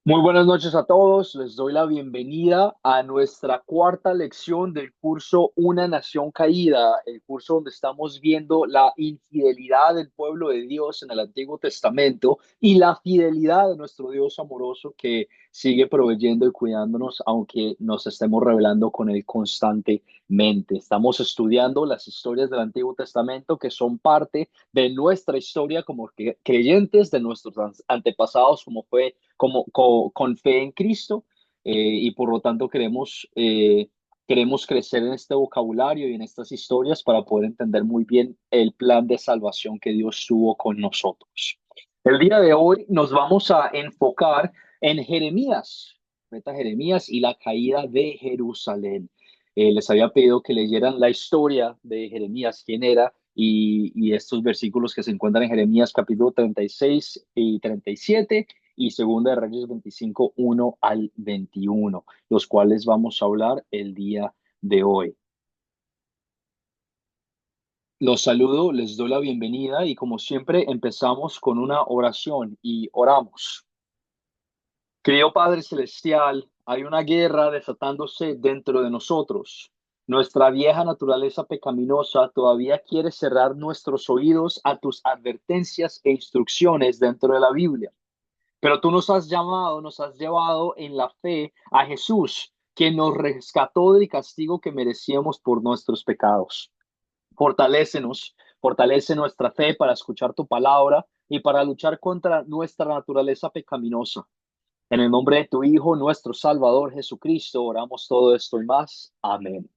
Muy buenas noches a todos. Les doy la bienvenida a nuestra cuarta lección del curso Una Nación Caída, el curso donde estamos viendo la infidelidad del pueblo de Dios en el Antiguo Testamento y la fidelidad de nuestro Dios amoroso que sigue proveyendo y cuidándonos, aunque nos estemos rebelando con Él constantemente. Estamos estudiando las historias del Antiguo Testamento que son parte de nuestra historia como creyentes, de nuestros antepasados, como fue con fe en Cristo, y por lo tanto queremos crecer en este vocabulario y en estas historias para poder entender muy bien el plan de salvación que Dios tuvo con nosotros. El día de hoy nos vamos a enfocar en Jeremías, profeta Jeremías y la caída de Jerusalén. Les había pedido que leyeran la historia de Jeremías, quién era, y estos versículos que se encuentran en Jeremías capítulo 36 y 37 y Segunda de Reyes 25 1 al 21, los cuales vamos a hablar el día de hoy. Los saludo, les doy la bienvenida y como siempre empezamos con una oración y oramos. Querido Padre Celestial, hay una guerra desatándose dentro de nosotros. Nuestra vieja naturaleza pecaminosa todavía quiere cerrar nuestros oídos a tus advertencias e instrucciones dentro de la Biblia. Pero tú nos has llamado, nos has llevado en la fe a Jesús, que nos rescató del castigo que merecíamos por nuestros pecados. Fortalécenos, fortalece nuestra fe para escuchar tu palabra y para luchar contra nuestra naturaleza pecaminosa. En el nombre de tu Hijo, nuestro Salvador Jesucristo, oramos todo esto y más. Amén.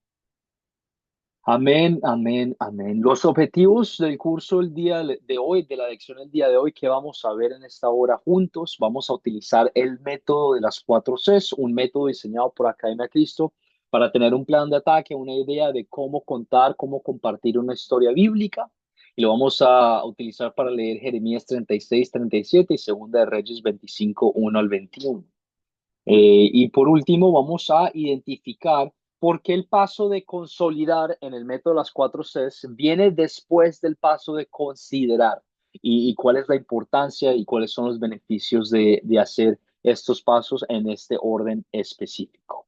Amén, amén, amén. Los objetivos del curso el día de hoy, de la lección el día de hoy, que vamos a ver en esta hora juntos, vamos a utilizar el método de las cuatro Cs, un método diseñado por Academia Cristo para tener un plan de ataque, una idea de cómo contar, cómo compartir una historia bíblica. Y lo vamos a utilizar para leer Jeremías 36, 37 y Segunda de Reyes 25, 1 al 21. Y por último, vamos a identificar por qué el paso de consolidar en el método de las cuatro Cs viene después del paso de considerar y cuál es la importancia y cuáles son los beneficios de hacer estos pasos en este orden específico.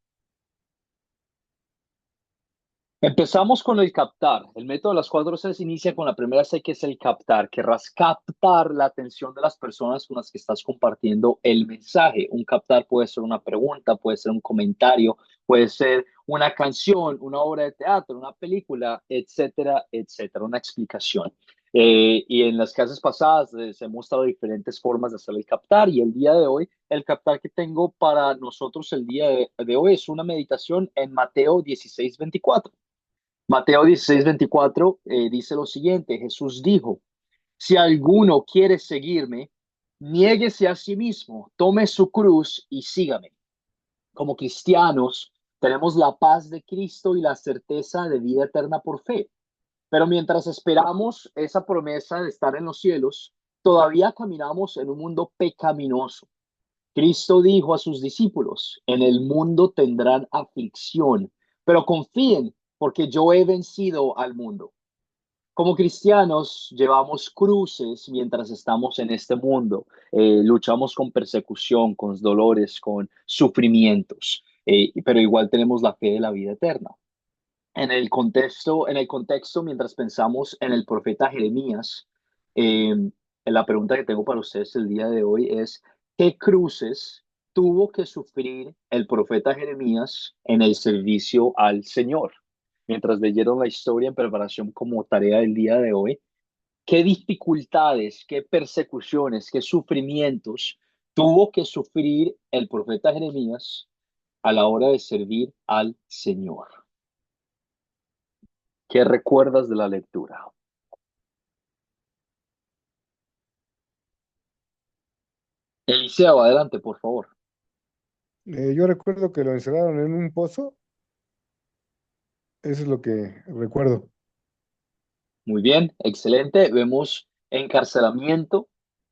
Empezamos con el captar. El método de las cuatro Cs inicia con la primera C, que es el captar. Querrás captar la atención de las personas con las que estás compartiendo el mensaje. Un captar puede ser una pregunta, puede ser un comentario, puede ser una canción, una obra de teatro, una película, etcétera, etcétera, una explicación. Y en las clases pasadas les he mostrado diferentes formas de hacer el captar y el día de hoy, el captar que tengo para nosotros el día de hoy es una meditación en Mateo 16:24. Mateo 16:24 dice lo siguiente, Jesús dijo, si alguno quiere seguirme, niéguese a sí mismo, tome su cruz y sígame. Como cristianos, tenemos la paz de Cristo y la certeza de vida eterna por fe. Pero mientras esperamos esa promesa de estar en los cielos, todavía caminamos en un mundo pecaminoso. Cristo dijo a sus discípulos, en el mundo tendrán aflicción, pero confíen porque yo he vencido al mundo. Como cristianos llevamos cruces mientras estamos en este mundo. Luchamos con persecución, con dolores, con sufrimientos, pero igual tenemos la fe de la vida eterna. En el contexto, mientras pensamos en el profeta Jeremías, la pregunta que tengo para ustedes el día de hoy es, ¿qué cruces tuvo que sufrir el profeta Jeremías en el servicio al Señor? Mientras leyeron la historia en preparación como tarea del día de hoy, ¿qué dificultades, qué persecuciones, qué sufrimientos tuvo que sufrir el profeta Jeremías a la hora de servir al Señor? ¿Qué recuerdas de la lectura? Eliseo, adelante, por favor. Yo recuerdo que lo encerraron en un pozo, eso es lo que recuerdo. Muy bien, excelente. Vemos encarcelamiento,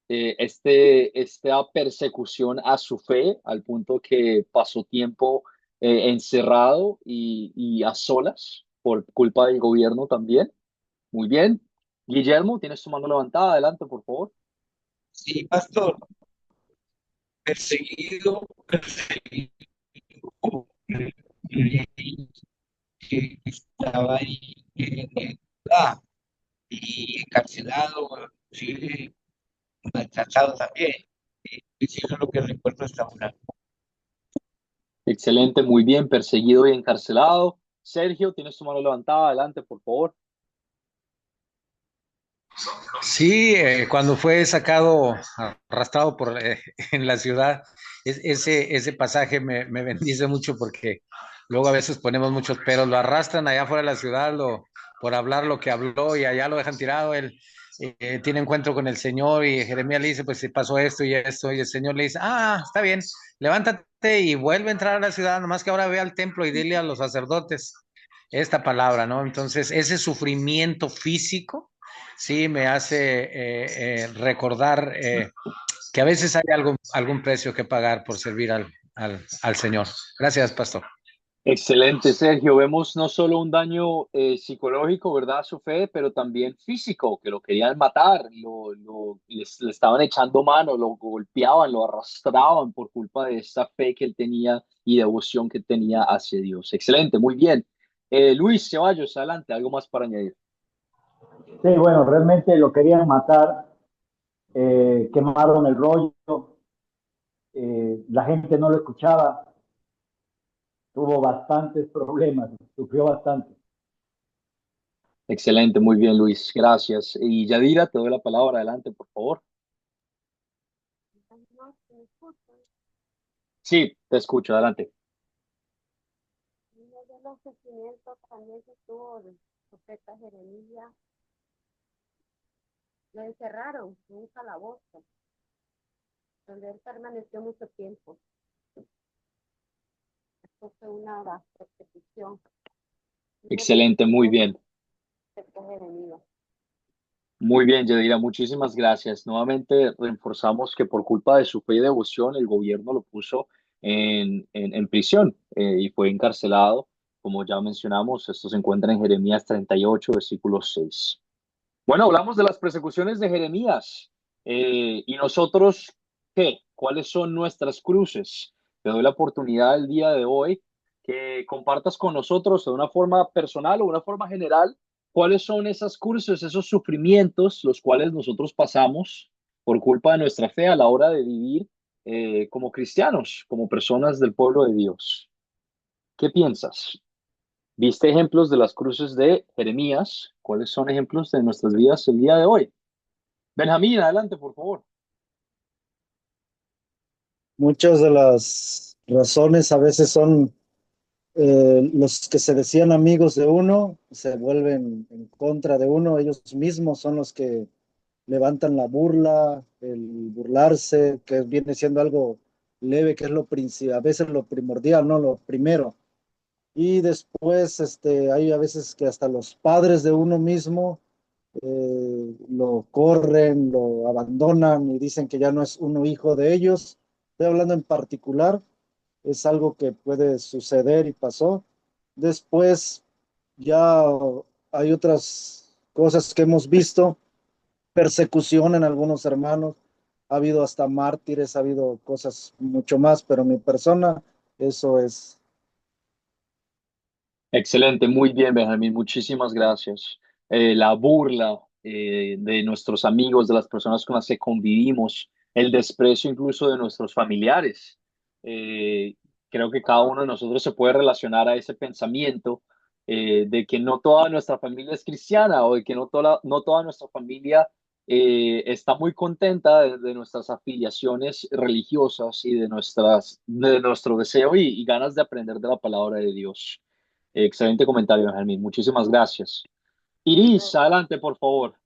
esta persecución a su fe, al punto que pasó tiempo encerrado y a solas por culpa del gobierno también. Muy bien. Guillermo, tienes tu mano levantada. Adelante, por favor. Sí, pastor. perseguido que estaba ahí en la y encarcelado, sí, maltratado también. Eso es lo que recuerdo hasta ahora. Excelente, muy bien, perseguido y encarcelado. Sergio, tienes tu mano levantada, adelante, por favor. Sí, cuando fue sacado, arrastrado en la ciudad, ese pasaje me bendice mucho porque luego a veces ponemos muchos peros, lo arrastran allá fuera de la ciudad por hablar lo que habló y allá lo dejan tirado, él tiene encuentro con el Señor y Jeremías le dice, pues si pasó esto y el Señor le dice, está bien, levántate y vuelve a entrar a la ciudad, nomás que ahora ve al templo y dile a los sacerdotes esta palabra, ¿no? Entonces, ese sufrimiento físico sí me hace recordar que a veces hay algún precio que pagar por servir al Señor. Gracias, pastor. Excelente, Sergio. Vemos no solo un daño psicológico, ¿verdad? A su fe, pero también físico, que lo querían matar, le estaban echando mano, lo golpeaban, lo arrastraban por culpa de esta fe que él tenía y devoción que tenía hacia Dios. Excelente, muy bien. Luis Ceballos, adelante, algo más para añadir. Sí, bueno, realmente lo querían matar, quemaron el rollo, la gente no lo escuchaba, tuvo bastantes problemas, sufrió bastante. Excelente, muy bien, Luis, gracias. Y Yadira, te doy la palabra, adelante, por favor. Sí, te escucho, adelante. Uno de los sentimientos también que tuvo el profeta Jeremías, lo encerraron en un calabozo, donde él permaneció mucho tiempo. Esto fue una persecución. Uno de los Excelente, muy bien. profetas Jeremías. Muy bien, Yadira, muchísimas gracias. Nuevamente reforzamos que por culpa de su fe y devoción, el gobierno lo puso en prisión y fue encarcelado. Como ya mencionamos, esto se encuentra en Jeremías 38, versículo 6. Bueno, hablamos de las persecuciones de Jeremías. ¿Y nosotros qué? ¿Cuáles son nuestras cruces? Te doy la oportunidad el día de hoy que compartas con nosotros de una forma personal o de una forma general cuáles son esas cruces, esos sufrimientos los cuales nosotros pasamos por culpa de nuestra fe a la hora de vivir como cristianos, como personas del pueblo de Dios. ¿Qué piensas? ¿Viste ejemplos de las cruces de Jeremías? ¿Cuáles son ejemplos de nuestras vidas el día de hoy? Benjamín, adelante, por favor. Muchas de las razones a veces son los que se decían amigos de uno, se vuelven en contra de uno, ellos mismos son los que levantan la burla, el burlarse, que viene siendo algo leve, que es a veces lo primordial, ¿no? Lo primero. Y después hay a veces que hasta los padres de uno mismo lo corren, lo abandonan y dicen que ya no es uno hijo de ellos. Estoy hablando en particular, es algo que puede suceder y pasó. Después ya hay otras cosas que hemos visto, persecución en algunos hermanos, ha habido hasta mártires, ha habido cosas mucho más, pero mi persona, eso es. Excelente, muy bien, Benjamín, muchísimas gracias. La burla de nuestros amigos, de las personas con las que convivimos, el desprecio incluso de nuestros familiares. Eh, Creo que cada uno de nosotros se puede relacionar a ese pensamiento de que no toda nuestra familia es cristiana o de que no toda nuestra familia está muy contenta de nuestras afiliaciones religiosas y de nuestro deseo y ganas de aprender de la palabra de Dios. Excelente comentario, Benjamín. Muchísimas gracias. Iris, adelante, por favor.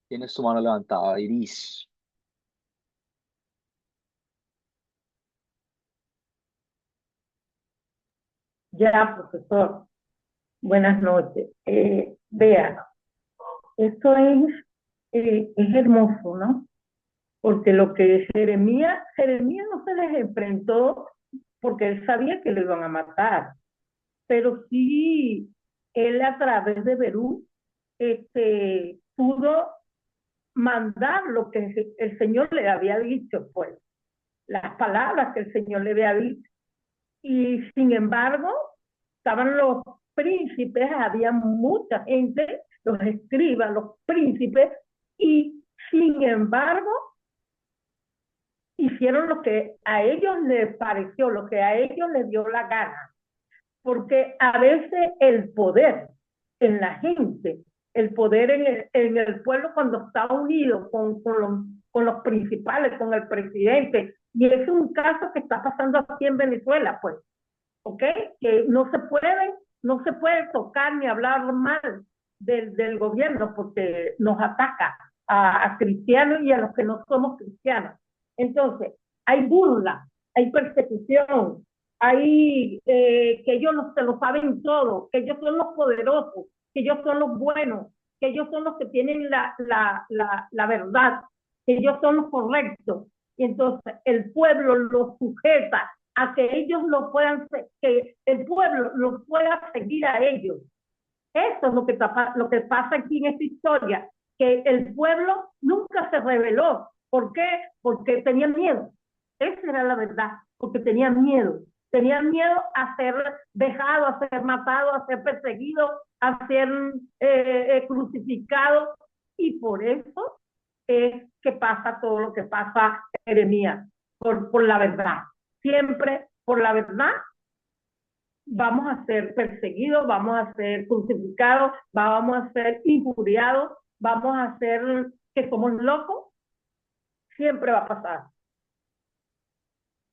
Tienes tu mano levantada, Iris. Ya, profesor, buenas noches. Vea, esto es hermoso, ¿no? Porque lo que Jeremías no se les enfrentó porque él sabía que lo iban a matar, pero sí, él a través de Berú pudo mandar lo que el Señor le había dicho, pues, las palabras que el Señor le había dicho. Y sin embargo, estaban los príncipes, había mucha gente, los escribas, los príncipes, y sin embargo, hicieron lo que a ellos les pareció, lo que a ellos les dio la gana. Porque a veces el poder en la gente, el poder en el pueblo cuando está unido con los principales, con el presidente, y es un caso que está pasando aquí en Venezuela, pues, ¿ok? Que no se puede tocar ni hablar mal del gobierno porque nos ataca a cristianos y a los que no somos cristianos. Entonces, hay burla, hay persecución, hay que ellos no se lo saben todo, que ellos son los poderosos, que ellos son los buenos, que ellos son los que tienen la verdad, que ellos son los correctos. Y entonces el pueblo los sujeta a que ellos lo puedan, que el pueblo los pueda seguir a ellos. Eso es lo que pasa aquí en esta historia, que el pueblo nunca se rebeló. ¿Por qué? Porque tenía miedo. Esa era la verdad, porque tenía miedo. Tenía miedo a ser dejado, a ser matado, a ser perseguido, a ser crucificado. Y por eso es que pasa todo lo que pasa Jeremías, por la verdad. Siempre por la verdad vamos a ser perseguidos, vamos a ser crucificados, vamos a ser injuriados, vamos a ser que somos locos, siempre va a pasar. Amén.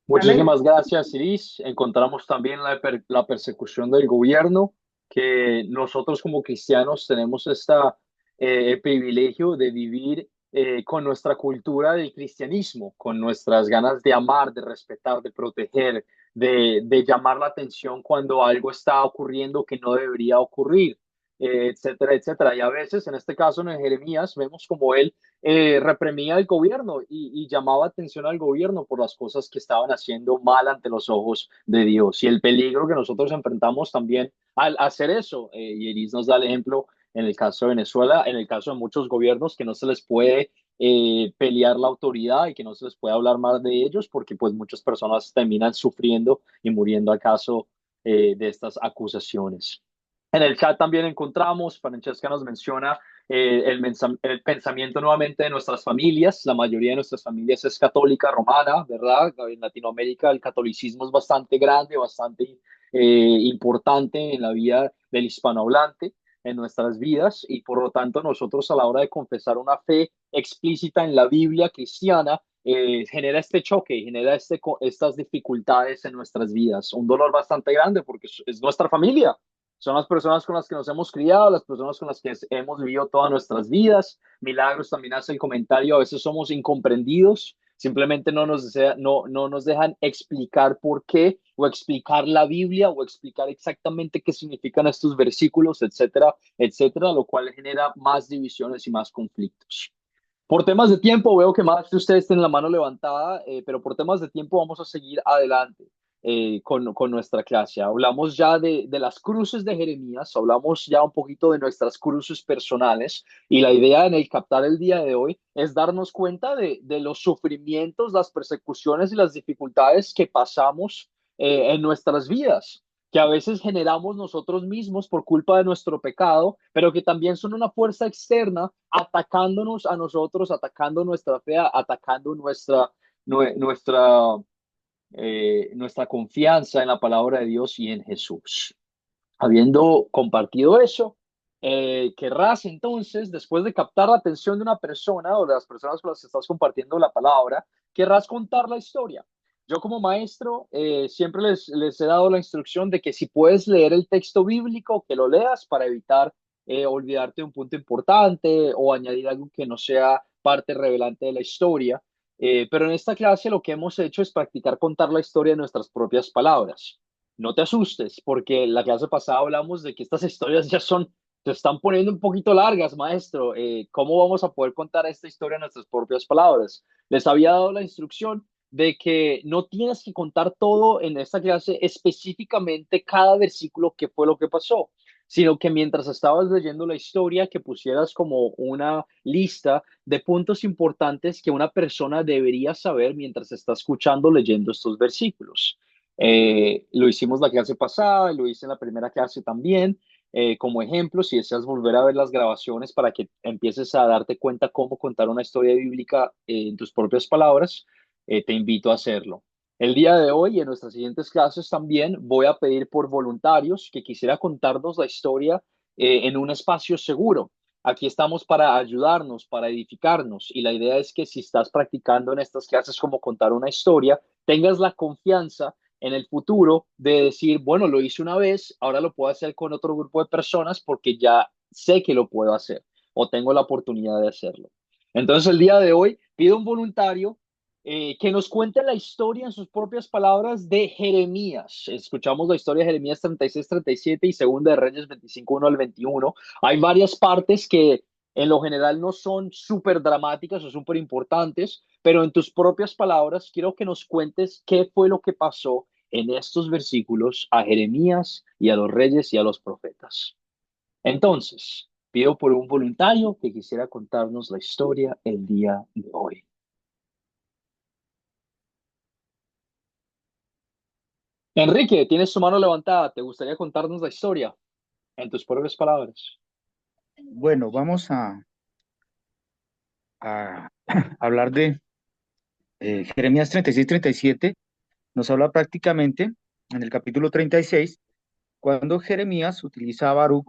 Muchísimas gracias, Iris. Encontramos también la persecución del gobierno, que nosotros como cristianos tenemos este privilegio de vivir con nuestra cultura del cristianismo, con nuestras ganas de amar, de respetar, de proteger, de llamar la atención cuando algo está ocurriendo que no debería ocurrir, etcétera, etcétera. Y a veces, en este caso en Jeremías, vemos como él reprimía al gobierno y llamaba atención al gobierno por las cosas que estaban haciendo mal ante los ojos de Dios y el peligro que nosotros enfrentamos también al hacer eso. Y Elis nos da el ejemplo en el caso de Venezuela, en el caso de muchos gobiernos que no se les puede pelear la autoridad y que no se les puede hablar más de ellos porque pues muchas personas terminan sufriendo y muriendo a caso de estas acusaciones. En el chat también encontramos, Francesca nos menciona el pensamiento nuevamente de nuestras familias. La mayoría de nuestras familias es católica romana, ¿verdad? En Latinoamérica el catolicismo es bastante grande, bastante importante en la vida del hispanohablante, en nuestras vidas, y por lo tanto nosotros a la hora de confesar una fe explícita en la Biblia cristiana, genera este choque, genera estas dificultades en nuestras vidas, un dolor bastante grande porque es nuestra familia. Son las personas con las que nos hemos criado, las personas con las que hemos vivido todas nuestras vidas. Milagros también hace el comentario, a veces somos incomprendidos, simplemente no nos dejan explicar por qué, o explicar la Biblia, o explicar exactamente qué significan estos versículos, etcétera, etcétera, lo cual genera más divisiones y más conflictos. Por temas de tiempo, veo que más de ustedes tienen la mano levantada, pero por temas de tiempo vamos a seguir adelante con nuestra clase. Hablamos ya de las cruces de Jeremías, hablamos ya un poquito de nuestras cruces personales, y la idea en el captar el día de hoy es darnos cuenta de los sufrimientos, las persecuciones y las dificultades que pasamos en nuestras vidas, que a veces generamos nosotros mismos por culpa de nuestro pecado, pero que también son una fuerza externa atacándonos a nosotros, atacando nuestra fe, atacando nuestra confianza en la palabra de Dios y en Jesús. Habiendo compartido eso, querrás entonces, después de captar la atención de una persona o de las personas con las que estás compartiendo la palabra, querrás contar la historia. Yo como maestro siempre les he dado la instrucción de que si puedes leer el texto bíblico, que lo leas para evitar olvidarte de un punto importante o añadir algo que no sea parte revelante de la historia. Pero en esta clase lo que hemos hecho es practicar contar la historia en nuestras propias palabras. No te asustes, porque la clase pasada hablamos de que estas historias se están poniendo un poquito largas, maestro. ¿Cómo vamos a poder contar esta historia en nuestras propias palabras? Les había dado la instrucción de que no tienes que contar todo en esta clase, específicamente cada versículo, qué fue lo que pasó. sino que mientras estabas leyendo la historia, que pusieras como una lista de puntos importantes que una persona debería saber mientras está escuchando, leyendo estos versículos. Lo hicimos la clase pasada, lo hice en la primera clase también. Como ejemplo, si deseas volver a ver las grabaciones para que empieces a darte cuenta cómo contar una historia bíblica en tus propias palabras, te invito a hacerlo. El día de hoy y en nuestras siguientes clases también voy a pedir por voluntarios que quisiera contarnos la historia en un espacio seguro. Aquí estamos para ayudarnos, para edificarnos, y la idea es que si estás practicando en estas clases cómo contar una historia, tengas la confianza en el futuro de decir, bueno, lo hice una vez, ahora lo puedo hacer con otro grupo de personas porque ya sé que lo puedo hacer o tengo la oportunidad de hacerlo. Entonces, el día de hoy pido un voluntario que nos cuente la historia en sus propias palabras de Jeremías. Escuchamos la historia de Jeremías 36-37 y Segunda de Reyes 25:1 al 21. Hay varias partes que en lo general no son súper dramáticas o súper importantes, pero en tus propias palabras quiero que nos cuentes qué fue lo que pasó en estos versículos a Jeremías y a los reyes y a los profetas. Entonces, pido por un voluntario que quisiera contarnos la historia el día de hoy. Enrique, tienes tu mano levantada. ¿Te gustaría contarnos la historia en tus propias palabras? Bueno, vamos a hablar de Jeremías 36-37. Nos habla prácticamente en el capítulo 36, cuando Jeremías utiliza a Baruch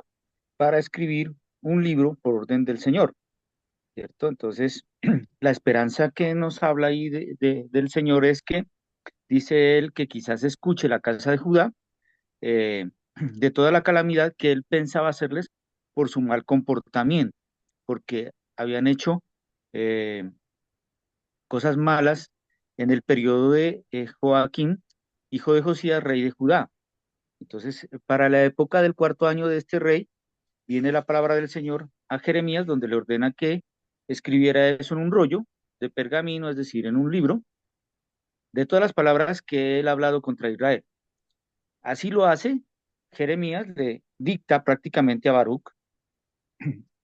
para escribir un libro por orden del Señor, ¿cierto? Entonces, la esperanza que nos habla ahí del Señor es que dice él que quizás escuche la casa de Judá de toda la calamidad que él pensaba hacerles por su mal comportamiento, porque habían hecho eh, cosas malas en el periodo de Joaquín, hijo de Josías, rey de Judá. Entonces, para la época del cuarto año de este rey, viene la palabra del Señor a Jeremías, donde le ordena que escribiera eso en un rollo de pergamino, es decir, en un libro, de todas las palabras que él ha hablado contra Israel. Así lo hace Jeremías, le dicta prácticamente a Baruch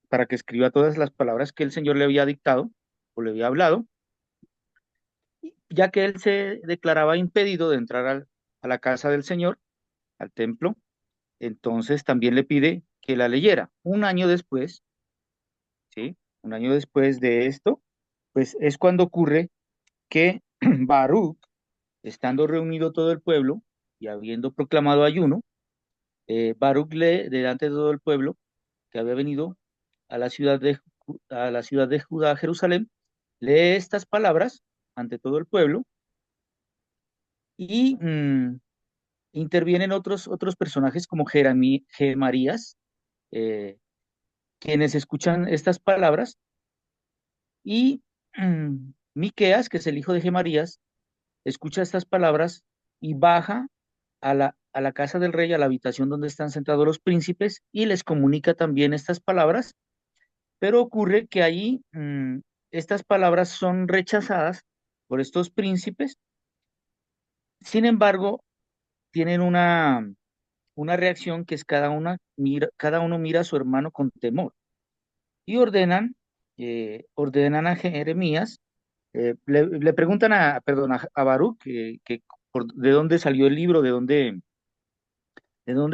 para que escriba todas las palabras que el Señor le había dictado o le había hablado, ya que él se declaraba impedido de entrar a la casa del Señor, al templo. Entonces también le pide que la leyera. Un año después, ¿sí? Un año después de esto, pues es cuando ocurre que Baruch, estando reunido todo el pueblo y habiendo proclamado ayuno, Baruch lee delante de todo el pueblo que había venido a la ciudad a la ciudad de Judá, Jerusalén, lee estas palabras ante todo el pueblo y intervienen otros personajes como Gemarías, eh, quienes escuchan estas palabras, y Miqueas, que es el hijo de Gemarías, escucha estas palabras y baja a la casa del rey, a la habitación donde están sentados los príncipes, y les comunica también estas palabras, pero ocurre que ahí estas palabras son rechazadas por estos príncipes. Sin embargo, tienen una reacción que es cada uno mira a su hermano con temor y ordenan a Jeremías, le preguntan perdón, a Baruch de dónde salió el libro, de dónde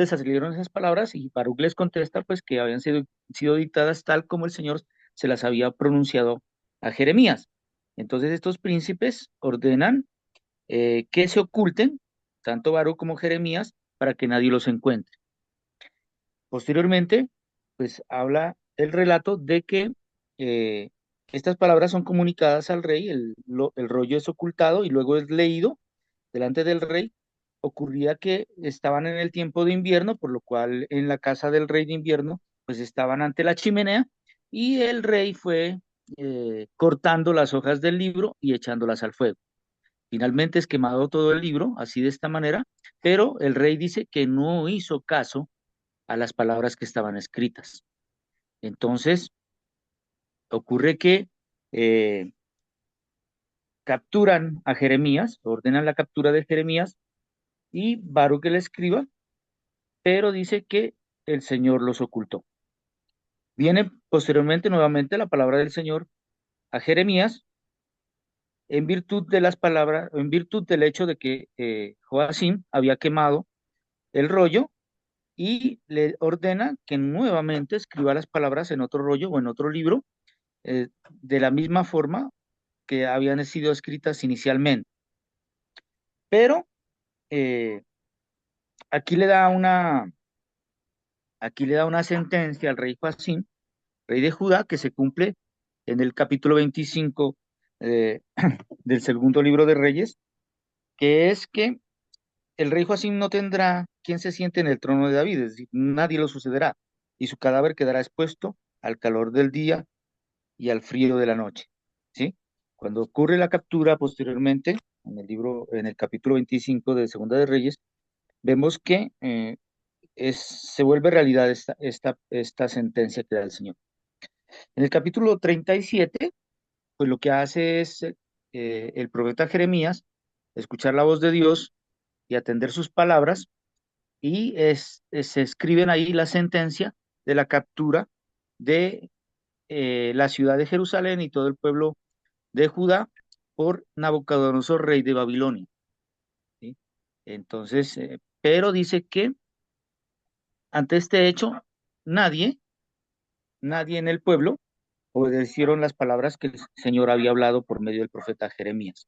salieron esas palabras, y Baruch les contesta pues que habían sido dictadas tal como el Señor se las había pronunciado a Jeremías. Entonces estos príncipes ordenan que se oculten, tanto Baruch como Jeremías, para que nadie los encuentre. Posteriormente, pues habla el relato de que estas palabras son comunicadas al rey, el rollo es ocultado y luego es leído delante del rey. Ocurría que estaban en el tiempo de invierno, por lo cual en la casa del rey de invierno, pues estaban ante la chimenea y el rey fue cortando las hojas del libro y echándolas al fuego. Finalmente es quemado todo el libro, así de esta manera, pero el rey dice que no hizo caso a las palabras que estaban escritas. Entonces, ocurre que eh, capturan a Jeremías, ordenan la captura de Jeremías y Baruch le escriba, pero dice que el Señor los ocultó. Viene posteriormente nuevamente la palabra del Señor a Jeremías en virtud de las palabras, en virtud del hecho de que Joacim había quemado el rollo y le ordena que nuevamente escriba las palabras en otro rollo o en otro libro, de la misma forma que habían sido escritas inicialmente. Pero eh, aquí le da una, aquí le da una sentencia al rey Joacim, rey de Judá, que se cumple en el capítulo 25 eh, del segundo libro de Reyes, que es que el rey Joacim no tendrá quien se siente en el trono de David, es decir, nadie lo sucederá, y su cadáver quedará expuesto al calor del día y al frío de la noche, ¿sí? Cuando ocurre la captura posteriormente, en el libro, en el capítulo 25 de Segunda de Reyes, vemos que se vuelve realidad esta sentencia que da el Señor. En el capítulo 37, pues lo que hace es el profeta Jeremías escuchar la voz de Dios y atender sus palabras, y se escriben ahí la sentencia de la captura de la ciudad de Jerusalén y todo el pueblo de Judá por Nabucodonosor, rey de Babilonia, ¿sí? Entonces, pero dice que ante este hecho, nadie, nadie en el pueblo obedecieron las palabras que el Señor había hablado por medio del profeta Jeremías.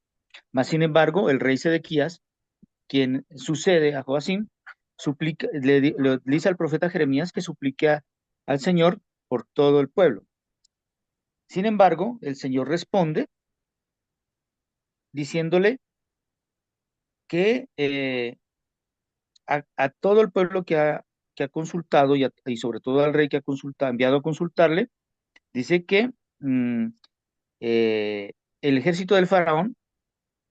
Mas, sin embargo, el rey Sedequías, quien sucede a Joacim, le dice al profeta Jeremías que suplique al Señor por todo el pueblo. Sin embargo, el Señor responde diciéndole que a todo el pueblo que ha consultado y sobre todo al rey que ha enviado a consultarle, dice que mm, eh, el ejército del faraón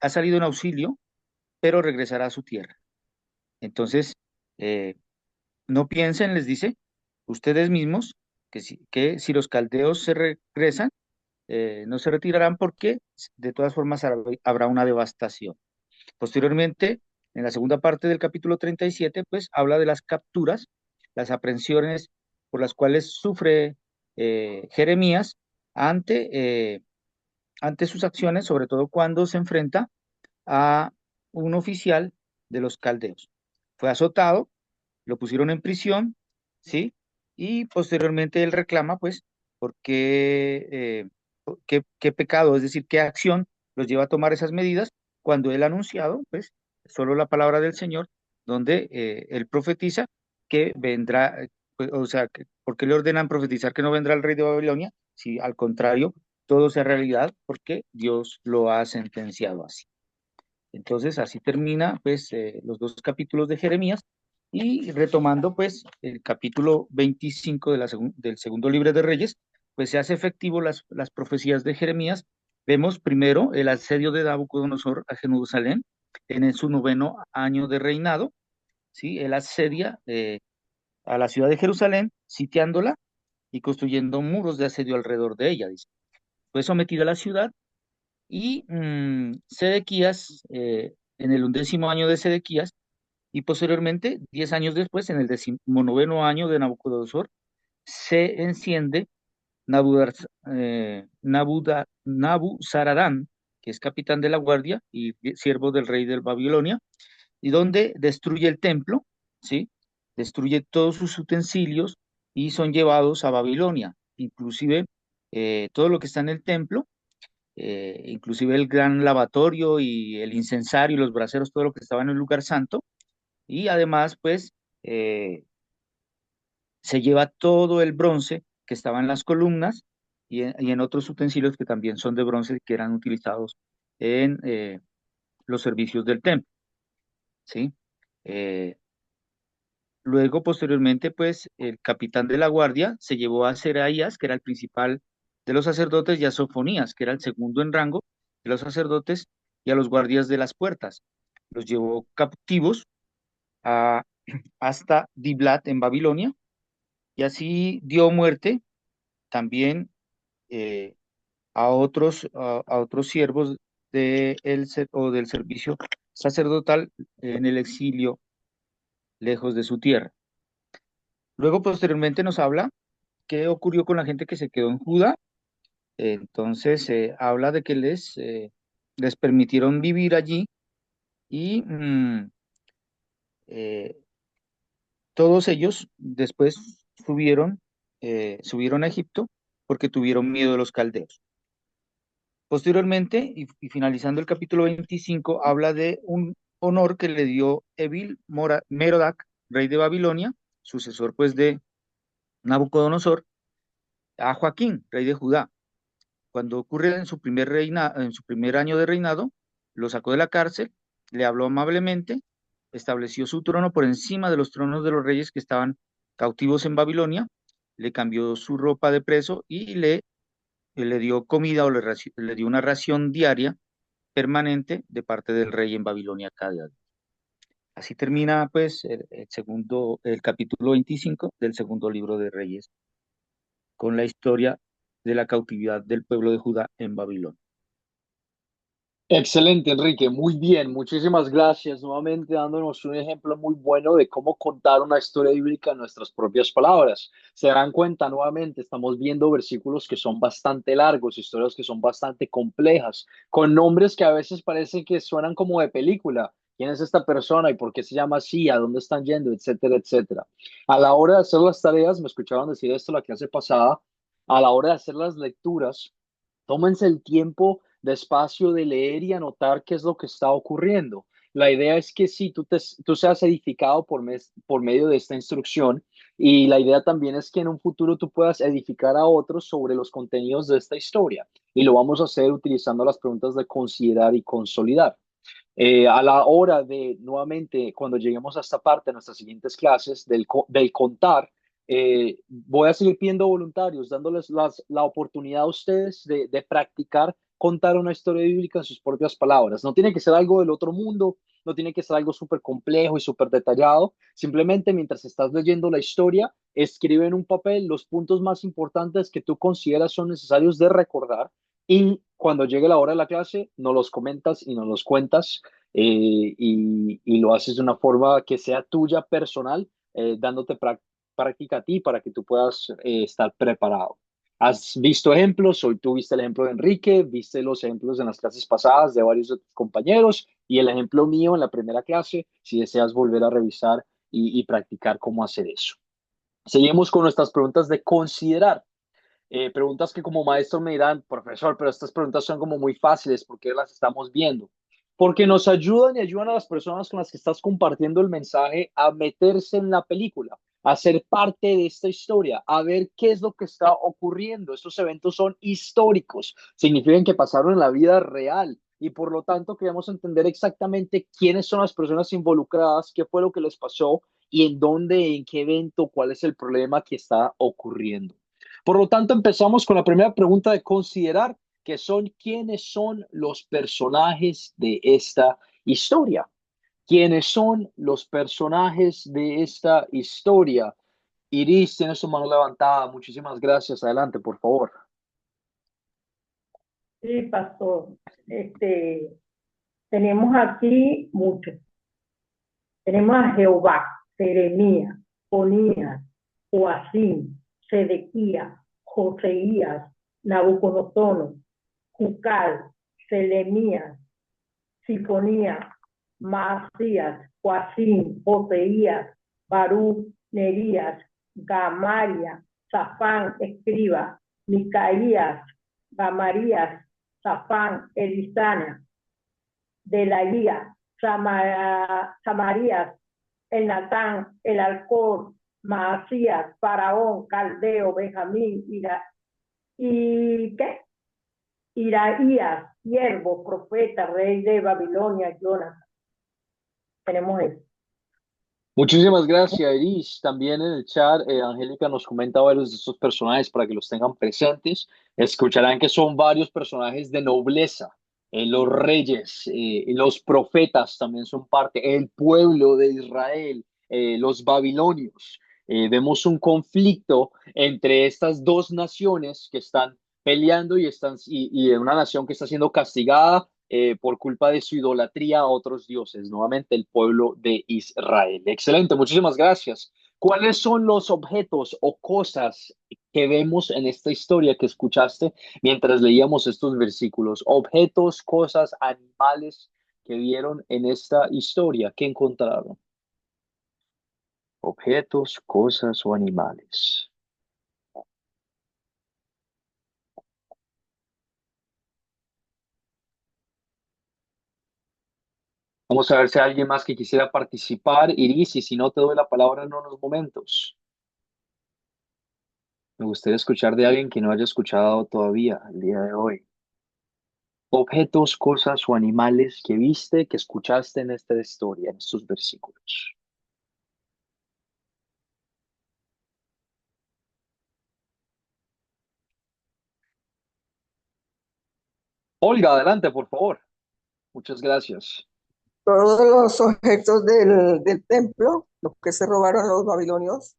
ha salido en auxilio, pero regresará a su tierra. Entonces, eh, no piensen, les dice, ustedes mismos, que si los caldeos se regresan, no se retirarán porque de todas formas habrá una devastación. Posteriormente, en la segunda parte del capítulo 37, pues habla de las capturas, las aprehensiones por las cuales sufre Jeremías ante, ante sus acciones, sobre todo cuando se enfrenta a un oficial de los caldeos. Fue azotado, lo pusieron en prisión, ¿sí? Y posteriormente él reclama, pues, qué pecado, es decir, qué acción los lleva a tomar esas medidas cuando él ha anunciado, pues, solo la palabra del Señor, donde él profetiza que vendrá, pues, o sea, ¿por qué le ordenan profetizar que no vendrá el rey de Babilonia? Si al contrario, todo sea realidad, porque Dios lo ha sentenciado así. Entonces, así termina, pues, los dos capítulos de Jeremías, y retomando, pues, el capítulo 25 del segundo libro de Reyes, pues se hace efectivo las profecías de Jeremías. Vemos primero el asedio de Nabucodonosor a Jerusalén en su 9º año de reinado, ¿sí? Él asedia a la ciudad de Jerusalén, sitiándola y construyendo muros de asedio alrededor de ella, dice. Fue sometido a la ciudad y Sedequías, en el 11º año de Sedequías, y posteriormente, 10 años después, en el 19º año de Nabucodonosor, se enciende Nabuzaradán, que es capitán de la guardia y siervo del rey de Babilonia, y donde destruye el templo, ¿sí? Destruye todos sus utensilios y son llevados a Babilonia, inclusive todo lo que está en el templo, inclusive el gran lavatorio y el incensario y los braseros, todo lo que estaba en el lugar santo, y además, pues, se lleva todo el bronce que estaba en las columnas y en otros utensilios que también son de bronce que eran utilizados en los servicios del templo, ¿sí? Eh, Luego, posteriormente, pues, el capitán de la guardia se llevó a Seraías, que era el principal de los sacerdotes, y a Sofonías, que era el segundo en rango de los sacerdotes, y a los guardias de las puertas. Los llevó captivos a- hasta Diblat en Babilonia, y así dio muerte también eh, a otros siervos o del servicio sacerdotal en el exilio lejos de su tierra. Luego, posteriormente, nos habla qué ocurrió con la gente que se quedó en Judá. Entonces, habla de que les permitieron vivir allí y eh, todos ellos después subieron a Egipto porque tuvieron miedo de los caldeos. Posteriormente, y finalizando el capítulo 25, habla de un honor que le dio Merodac, rey de Babilonia, sucesor pues de Nabucodonosor, a Joaquín, rey de Judá. Cuando ocurre en su primer año de reinado, lo sacó de la cárcel, le habló amablemente, estableció su trono por encima de los tronos de los reyes que estaban cautivos en Babilonia, le cambió su ropa de preso y le dio comida o le dio una ración diaria permanente de parte del rey en Babilonia cada día. Así termina pues el capítulo 25 del segundo libro de Reyes, con la historia de la cautividad del pueblo de Judá en Babilonia. Excelente, Enrique. Muy bien. Muchísimas gracias. Nuevamente dándonos un ejemplo muy bueno de cómo contar una historia bíblica en nuestras propias palabras. Se darán cuenta, nuevamente, estamos viendo versículos que son bastante largos, historias que son bastante complejas, con nombres que a veces parece que suenan como de película. ¿Quién es esta persona y por qué se llama así? ¿A dónde están yendo? Etcétera, etcétera. A la hora de hacer las tareas, me escucharon decir esto la clase pasada, a la hora de hacer las lecturas, tómense el tiempo despacio de leer y anotar qué es lo que está ocurriendo. La idea es que sí, tú seas edificado por medio de esta instrucción, y la idea también es que en un futuro tú puedas edificar a otros sobre los contenidos de esta historia. Y lo vamos a hacer utilizando las preguntas de considerar y consolidar. A la hora de, nuevamente, cuando lleguemos a esta parte de nuestras siguientes clases del contar, voy a seguir pidiendo voluntarios, dándoles la oportunidad a ustedes de practicar contar una historia bíblica en sus propias palabras. No tiene que ser algo del otro mundo, no tiene que ser algo súper complejo y súper detallado. Simplemente mientras estás leyendo la historia, escribe en un papel los puntos más importantes que tú consideras son necesarios de recordar, y cuando llegue la hora de la clase, nos los comentas y nos los cuentas, y lo haces de una forma que sea tuya, personal, dándote práctica a ti para que tú puedas estar preparado. ¿Has visto ejemplos? Hoy tú viste el ejemplo de Enrique, viste los ejemplos en las clases pasadas de varios de tus compañeros y el ejemplo mío en la primera clase, si deseas volver a revisar y practicar cómo hacer eso. Seguimos con nuestras preguntas de considerar. Preguntas que como maestro me dirán, profesor, pero estas preguntas son como muy fáciles, ¿por qué las estamos viendo? Porque nos ayudan y ayudan a las personas con las que estás compartiendo el mensaje a meterse en la película, a ser parte de esta historia, a ver qué es lo que está ocurriendo. Estos eventos son históricos, significan que pasaron en la vida real, y por lo tanto queremos entender exactamente quiénes son las personas involucradas, qué fue lo que les pasó y en dónde, en qué evento, cuál es el problema que está ocurriendo. Por lo tanto, empezamos con la primera pregunta de considerar, que son quiénes son los personajes de esta historia. ¿Quiénes son los personajes de esta historia? Iris, tiene su mano levantada. Muchísimas gracias. Adelante, por favor. Sí, pastor. Tenemos aquí muchos. Tenemos a Jehová, Jeremías, Onías, Joacim, Sedequías, Joseías, Nabucodonosor, Jucal, Selemías, Sifonías, Masías, Joacim, Joseías, Baruch, Nerías, Gamaria, Safán, escriba, Micaías, Gamarías, Safán, Elisana, Delaía, Samarías, el Natán, el Alcor, Maasías, Faraón, Caldeo, Benjamín, Iraías, siervo, profeta, rey de Babilonia, Jonathan. Tenemos eso. Muchísimas gracias, Iris. También en el chat, Angélica nos comenta varios de estos personajes para que los tengan presentes. Escucharán que son varios personajes de nobleza. Los reyes, los profetas también son parte, el pueblo de Israel, los babilonios. Vemos un conflicto entre estas dos naciones que están peleando, y una nación que está siendo castigada por culpa de su idolatría a otros dioses, nuevamente el pueblo de Israel. Excelente, muchísimas gracias. ¿Cuáles son los objetos o cosas que vemos en esta historia que escuchaste mientras leíamos estos versículos? Objetos, cosas, animales que vieron en esta historia. ¿Qué encontraron? Objetos, cosas o animales. Vamos a ver si hay alguien más que quisiera participar. Iris, y si no, te doy la palabra en unos momentos. Me gustaría escuchar de alguien que no haya escuchado todavía el día de hoy. Objetos, cosas o animales que viste, que escuchaste en esta historia, en estos versículos. Olga, adelante, por favor. Muchas gracias. Todos los objetos del templo, los que se robaron los babilonios,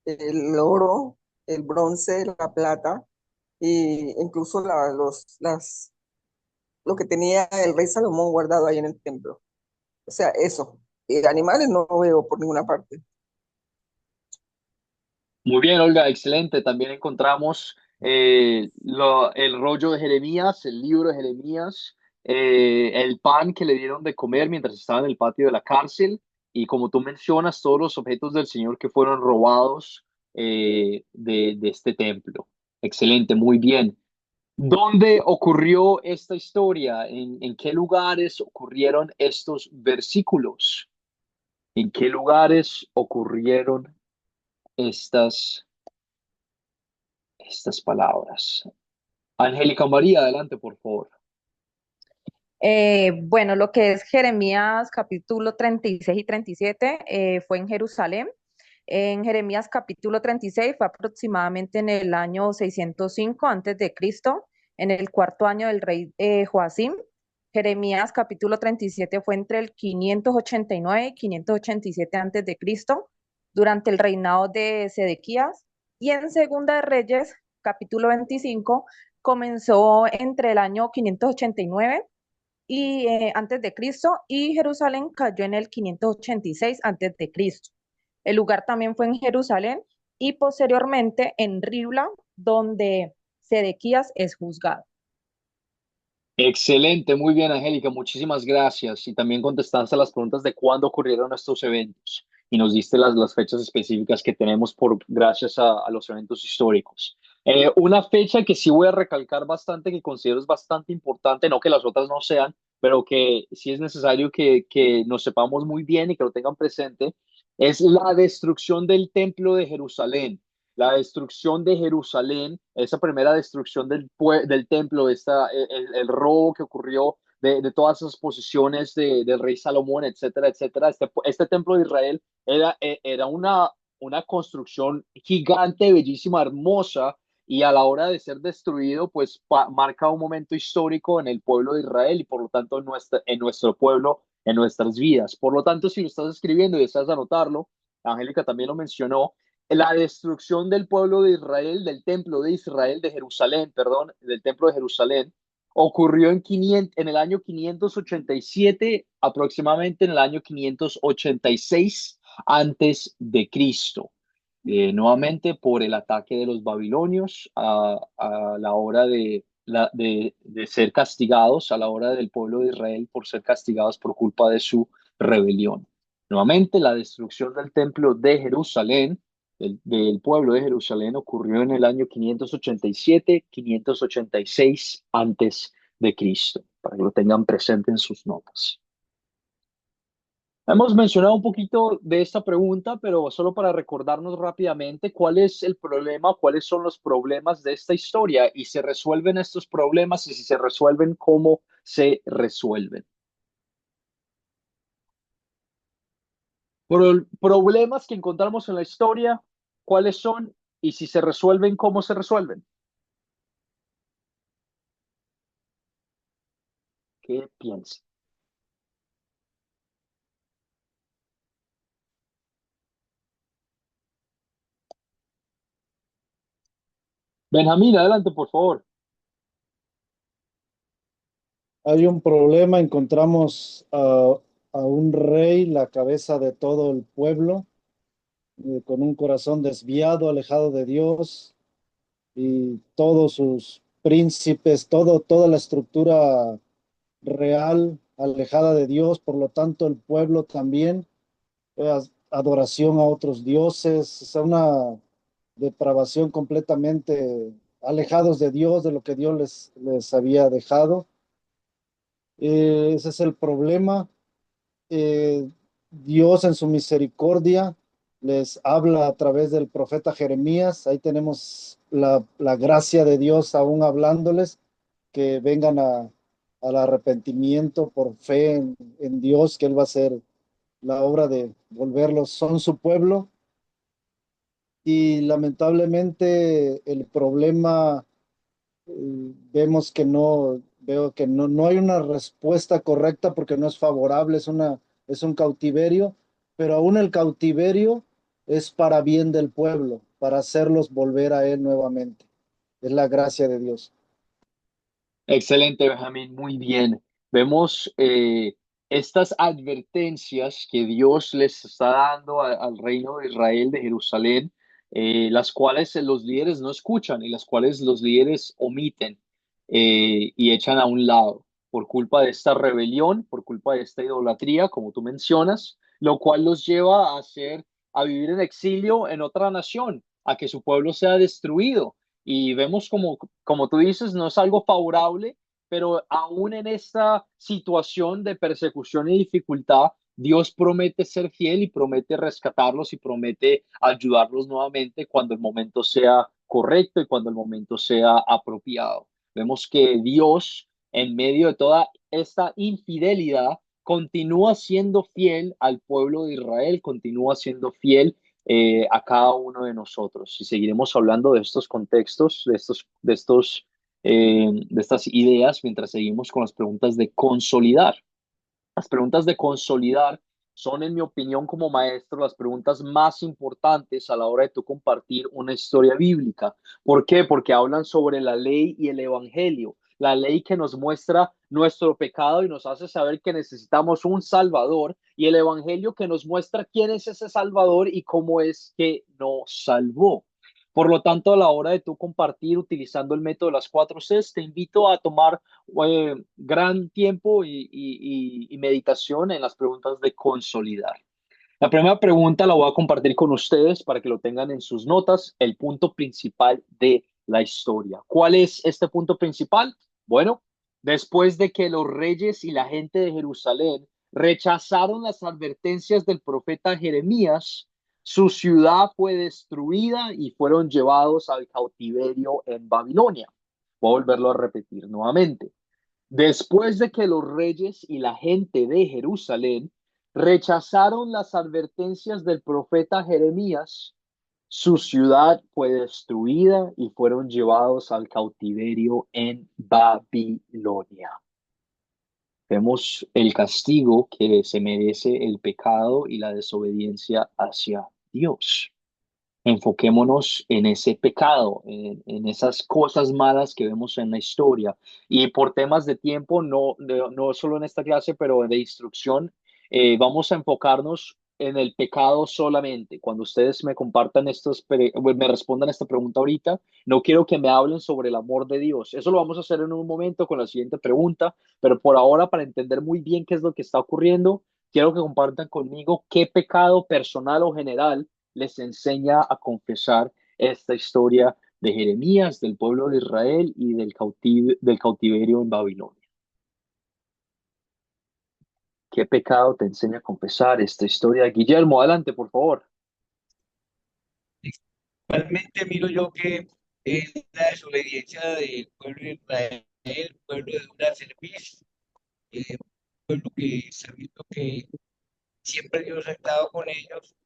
el oro, el bronce, la plata, e incluso lo que tenía el rey Salomón guardado ahí en el templo. O sea, eso. Y animales no veo por ninguna parte. Muy bien, Olga, excelente. También encontramos el rollo de Jeremías, el libro de Jeremías, el pan que le dieron de comer mientras estaba en el patio de la cárcel y como tú mencionas, todos los objetos del Señor que fueron robados de este templo. Excelente, muy bien. ¿Dónde ocurrió esta historia? ¿En qué lugares ocurrieron estos versículos? ¿En qué lugares ocurrieron estas estas palabras? Angélica María, adelante, por favor. Bueno, lo que es Jeremías capítulo 36 y 37 fue en Jerusalén. En Jeremías capítulo 36 fue aproximadamente en el año 605 antes de Cristo, en el cuarto año del rey Joacim. Jeremías capítulo 37 fue entre el 589 y 587 antes de Cristo, durante el reinado de Sedequías. Y en Segunda de Reyes capítulo 25 comenzó entre el año 589 y antes de Cristo, y Jerusalén cayó en el 586 antes de Cristo. El lugar también fue en Jerusalén y posteriormente en Ribla, donde Sedequías es juzgado. Excelente, muy bien, Angélica, muchísimas gracias. Y también contestaste a las preguntas de cuándo ocurrieron estos eventos y nos diste las fechas específicas que tenemos gracias a los eventos históricos. Una fecha que sí voy a recalcar bastante, que considero es bastante importante, no que las otras no sean, pero que sí es necesario que nos sepamos muy bien y que lo tengan presente, es la destrucción del templo de Jerusalén. La destrucción de Jerusalén, esa primera destrucción del templo, el robo que ocurrió de todas esas posiciones del rey Salomón, etcétera, etcétera. Este templo de Israel era una construcción gigante, bellísima, hermosa, y a la hora de ser destruido, pues marca un momento histórico en el pueblo de Israel y por lo tanto en nuestro pueblo, en nuestras vidas. Por lo tanto, si lo estás escribiendo y estás anotarlo, Angélica también lo mencionó, la destrucción del pueblo de Israel, del templo de Israel, de Jerusalén, perdón, del templo de Jerusalén, ocurrió en el año 587, aproximadamente en el año 586 antes de Cristo. Nuevamente por el ataque de los babilonios a la hora de ser castigados, a la hora del pueblo de Israel por ser castigados por culpa de su rebelión. Nuevamente, la destrucción del templo de Jerusalén, del pueblo de Jerusalén, ocurrió en el año 587, 586 antes de Cristo, para que lo tengan presente en sus notas. Hemos mencionado un poquito de esta pregunta, pero solo para recordarnos rápidamente cuál es el problema, cuáles son los problemas de esta historia y se resuelven estos problemas y si se resuelven, cómo se resuelven. Problemas que encontramos en la historia, cuáles son y si se resuelven, cómo se resuelven. ¿Qué piensas? Benjamín, adelante, por favor. Hay un problema, encontramos a un rey, la cabeza de todo el pueblo, con un corazón desviado, alejado de Dios, y todos sus príncipes, toda la estructura real, alejada de Dios, por lo tanto el pueblo también, adoración a otros dioses, es una depravación completamente alejados de Dios, de lo que Dios les había dejado. Ese es el problema. Eh, Dios en su misericordia les habla a través del profeta Jeremías. Ahí tenemos la gracia de Dios aún hablándoles, que vengan al arrepentimiento por fe en Dios, que Él va a hacer la obra de volverlos, son su pueblo. Y lamentablemente el problema, veo que no hay una respuesta correcta porque no es favorable, es un cautiverio, pero aún el cautiverio es para bien del pueblo, para hacerlos volver a Él nuevamente. Es la gracia de Dios. Excelente, Benjamín, muy bien. Vemos estas advertencias que Dios les está dando al reino de Israel, de Jerusalén, las cuales los líderes no escuchan y las cuales los líderes omiten y echan a un lado por culpa de esta rebelión, por culpa de esta idolatría, como tú mencionas, lo cual los lleva a vivir en exilio en otra nación, a que su pueblo sea destruido. Y vemos como tú dices, no es algo favorable, pero aún en esta situación de persecución y dificultad, Dios promete ser fiel y promete rescatarlos y promete ayudarlos nuevamente cuando el momento sea correcto y cuando el momento sea apropiado. Vemos que Dios, en medio de toda esta infidelidad, continúa siendo fiel al pueblo de Israel, continúa siendo fiel a cada uno de nosotros. Y seguiremos hablando de estos contextos, de estas ideas, mientras seguimos con las preguntas de consolidar. Las preguntas de consolidar son, en mi opinión, como maestro, las preguntas más importantes a la hora de tú compartir una historia bíblica. ¿Por qué? Porque hablan sobre la ley y el evangelio. La ley que nos muestra nuestro pecado y nos hace saber que necesitamos un Salvador, y el evangelio que nos muestra quién es ese Salvador y cómo es que nos salvó. Por lo tanto, a la hora de tú compartir utilizando el método de las 4 Cs, te invito a tomar gran tiempo y meditación en las preguntas de consolidar. La primera pregunta la voy a compartir con ustedes para que lo tengan en sus notas, el punto principal de la historia. ¿Cuál es este punto principal? Bueno, después de que los reyes y la gente de Jerusalén rechazaron las advertencias del profeta Jeremías, su ciudad fue destruida y fueron llevados al cautiverio en Babilonia. Voy a volverlo a repetir nuevamente. Después de que los reyes y la gente de Jerusalén rechazaron las advertencias del profeta Jeremías, su ciudad fue destruida y fueron llevados al cautiverio en Babilonia. Vemos el castigo que se merece el pecado y la desobediencia hacia Dios. Enfoquémonos en ese pecado, en esas cosas malas que vemos en la historia. Y por temas de tiempo, no solo en esta clase, pero de instrucción, vamos a enfocarnos en el pecado solamente. Cuando ustedes me compartan me respondan esta pregunta ahorita, no quiero que me hablen sobre el amor de Dios. Eso lo vamos a hacer en un momento con la siguiente pregunta, pero por ahora, para entender muy bien qué es lo que está ocurriendo, quiero que compartan conmigo qué pecado personal o general les enseña a confesar esta historia de Jeremías, del pueblo de Israel y del cautiverio en Babilonia. ¿Qué pecado te enseña a confesar esta historia? Guillermo, adelante, por favor. Realmente miro yo que es la desobediencia del pueblo de Israel, el pueblo de una cerviz, un pueblo que sabiendo que siempre Dios ha estado con ellos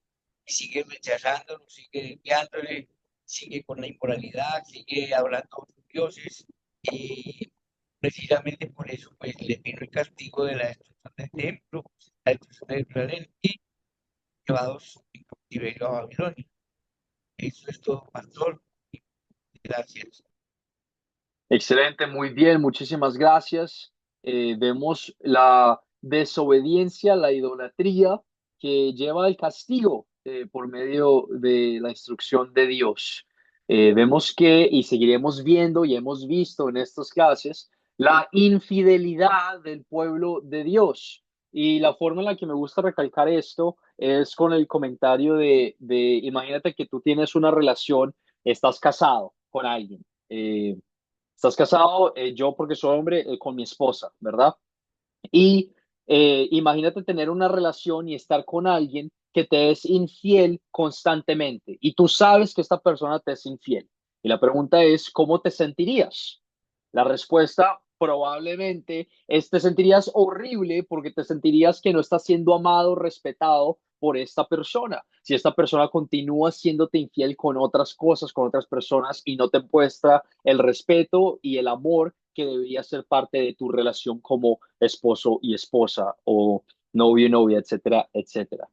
y sigue rechazándolos, sigue desviándole, sigue con la inmoralidad, sigue hablando de sus dioses, y precisamente por eso pues le vino el castigo de la destrucción del templo, la destrucción de Jerusalén, y llevados en cautiverio a Babilonia. Eso es todo, pastor. Gracias. Excelente, muy bien, muchísimas gracias. Vemos la desobediencia, la idolatría que lleva al castigo. por medio de la instrucción de Dios. Vemos que, y seguiremos viendo y hemos visto en estas clases, la infidelidad del pueblo de Dios. Y la forma en la que me gusta recalcar esto es con el comentario imagínate que tú tienes una relación, estás casado con alguien. Estás casado, yo porque soy hombre, con mi esposa, ¿verdad? Y imagínate tener una relación y estar con alguien que te es infiel constantemente y tú sabes que esta persona te es infiel. Y la pregunta es, ¿cómo te sentirías? La respuesta probablemente es te sentirías horrible porque te sentirías que no estás siendo amado, respetado por esta persona. Si esta persona continúa siéndote infiel con otras cosas, con otras personas y no te muestra el respeto y el amor que debería ser parte de tu relación como esposo y esposa o novio y novia, etcétera, etcétera.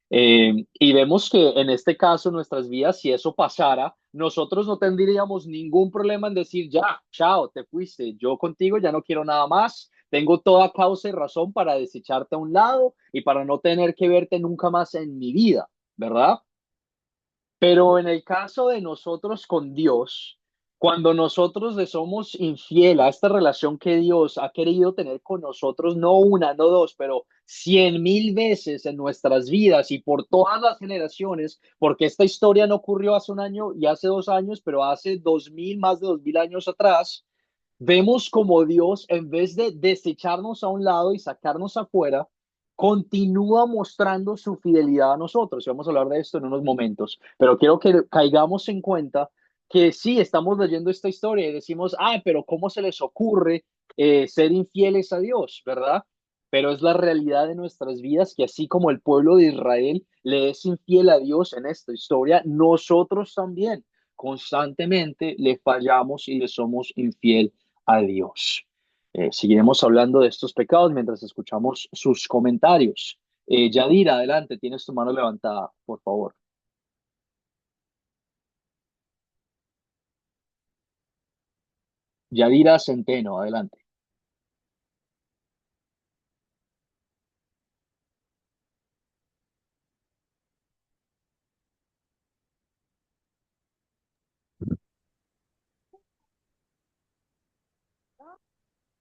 Y vemos que en este caso, en nuestras vidas, si eso pasara, nosotros no tendríamos ningún problema en decir, ya, chao, te fuiste, yo contigo ya no quiero nada más, tengo toda causa y razón para desecharte a un lado y para no tener que verte nunca más en mi vida, ¿verdad? Pero en el caso de nosotros con Dios, cuando nosotros le somos infiel a esta relación que Dios ha querido tener con nosotros, no una, no dos, pero 100,000 veces en nuestras vidas y por todas las generaciones, porque esta historia no ocurrió hace un año y hace 2 años, pero hace 2000, más de 2000 años atrás, vemos como Dios, en vez de desecharnos a un lado y sacarnos afuera, continúa mostrando su fidelidad a nosotros. Y vamos a hablar de esto en unos momentos, pero quiero que caigamos en cuenta que sí, estamos leyendo esta historia y decimos, pero ¿cómo se les ocurre ser infieles a Dios, verdad? Pero es la realidad de nuestras vidas que así como el pueblo de Israel le es infiel a Dios en esta historia, nosotros también constantemente le fallamos y le somos infiel a Dios. Seguiremos hablando de estos pecados mientras escuchamos sus comentarios. Yadira, adelante, tienes tu mano levantada, por favor. Yadira Centeno, adelante.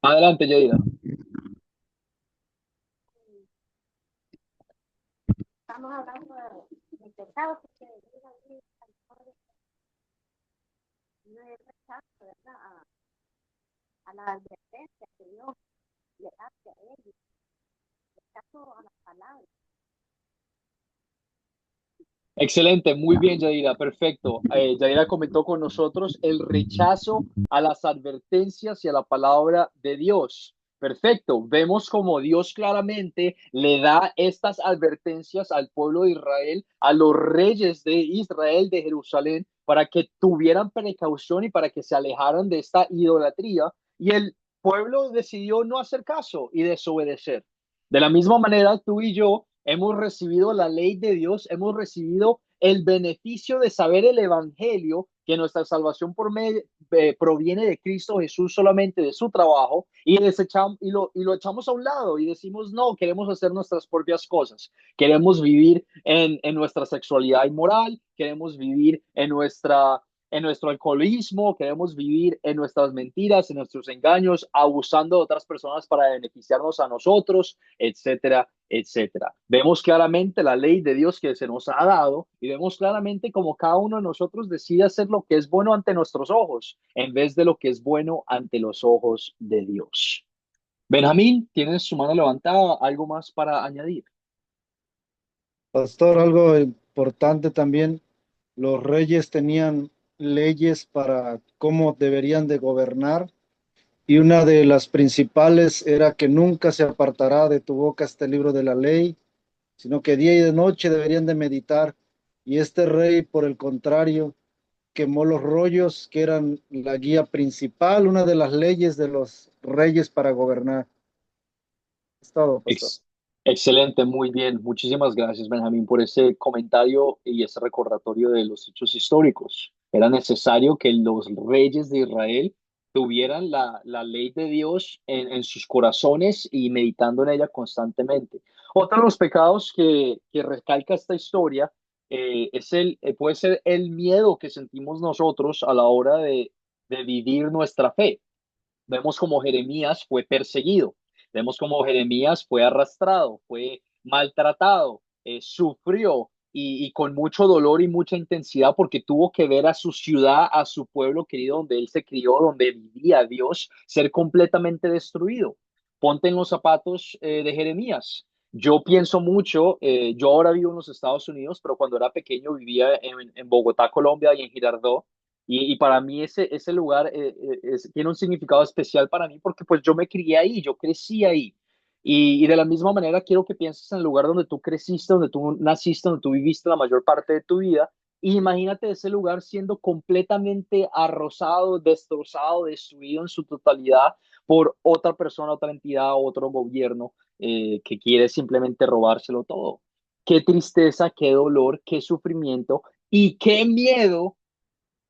Adelante, Yadira. Estamos hablando de pecados que no es rechazo, ¿verdad? A la advertencia que Dios le hace a ellos, rechazo a las palabras. Excelente, muy bien, Yadira, perfecto. Yadira comentó con nosotros el rechazo a las advertencias y a la palabra de Dios. Perfecto, vemos como Dios claramente le da estas advertencias al pueblo de Israel, a los reyes de Israel, de Jerusalén, para que tuvieran precaución y para que se alejaran de esta idolatría. Y el pueblo decidió no hacer caso y desobedecer. De la misma manera, tú y yo hemos recibido la ley de Dios, hemos recibido el beneficio de saber el evangelio, que nuestra salvación proviene de Cristo Jesús, solamente de su trabajo, y lo echamos a un lado y decimos, no, queremos hacer nuestras propias cosas, queremos vivir en nuestra sexualidad inmoral, queremos vivir en nuestro alcoholismo, queremos vivir en nuestras mentiras, en nuestros engaños, abusando de otras personas para beneficiarnos a nosotros, etcétera, etcétera. Vemos claramente la ley de Dios que se nos ha dado y vemos claramente cómo cada uno de nosotros decide hacer lo que es bueno ante nuestros ojos en vez de lo que es bueno ante los ojos de Dios. Benjamín, tienes su mano levantada, ¿algo más para añadir? Pastor, algo importante también, los reyes tenían leyes para cómo deberían de gobernar y una de las principales era que nunca se apartará de tu boca este libro de la ley, sino que día y de noche deberían de meditar. Y este rey, por el contrario, quemó los rollos que eran la guía principal, una de las leyes de los reyes para gobernar. Es todo, pastor. Excelente, muy bien. Muchísimas gracias, Benjamín, por ese comentario y ese recordatorio de los hechos históricos. Era necesario que los reyes de Israel tuvieran la ley de Dios en sus corazones y meditando en ella constantemente. Otro de los pecados que recalca esta historia puede ser el miedo que sentimos nosotros a la hora de vivir nuestra fe. Vemos como Jeremías fue perseguido, vemos como Jeremías fue arrastrado, fue maltratado, sufrió y con mucho dolor y mucha intensidad porque tuvo que ver a su ciudad, a su pueblo querido donde él se crió, donde vivía Dios, ser completamente destruido. Ponte en los zapatos de Jeremías. Yo pienso mucho, yo ahora vivo en los Estados Unidos, pero cuando era pequeño vivía en Bogotá, Colombia y en Girardot. Y para mí ese lugar tiene un significado especial para mí porque pues yo me crié ahí, yo crecí ahí. Y de la misma manera quiero que pienses en el lugar donde tú creciste, donde tú naciste, donde tú viviste la mayor parte de tu vida. Y imagínate ese lugar siendo completamente arrasado, destrozado, destruido en su totalidad por otra persona, otra entidad, otro gobierno que quiere simplemente robárselo todo. Qué tristeza, qué dolor, qué sufrimiento y qué miedo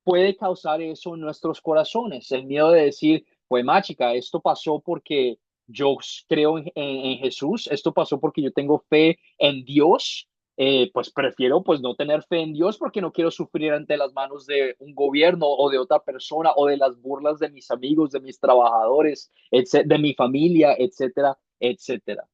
puede causar eso en nuestros corazones. El miedo de decir, pues machica, esto pasó porque yo creo en Jesús, esto pasó porque yo tengo fe en Dios, pues prefiero pues no tener fe en Dios porque no quiero sufrir ante las manos de un gobierno o de otra persona o de las burlas de mis amigos, de mis trabajadores, de mi familia, etcétera, etcétera.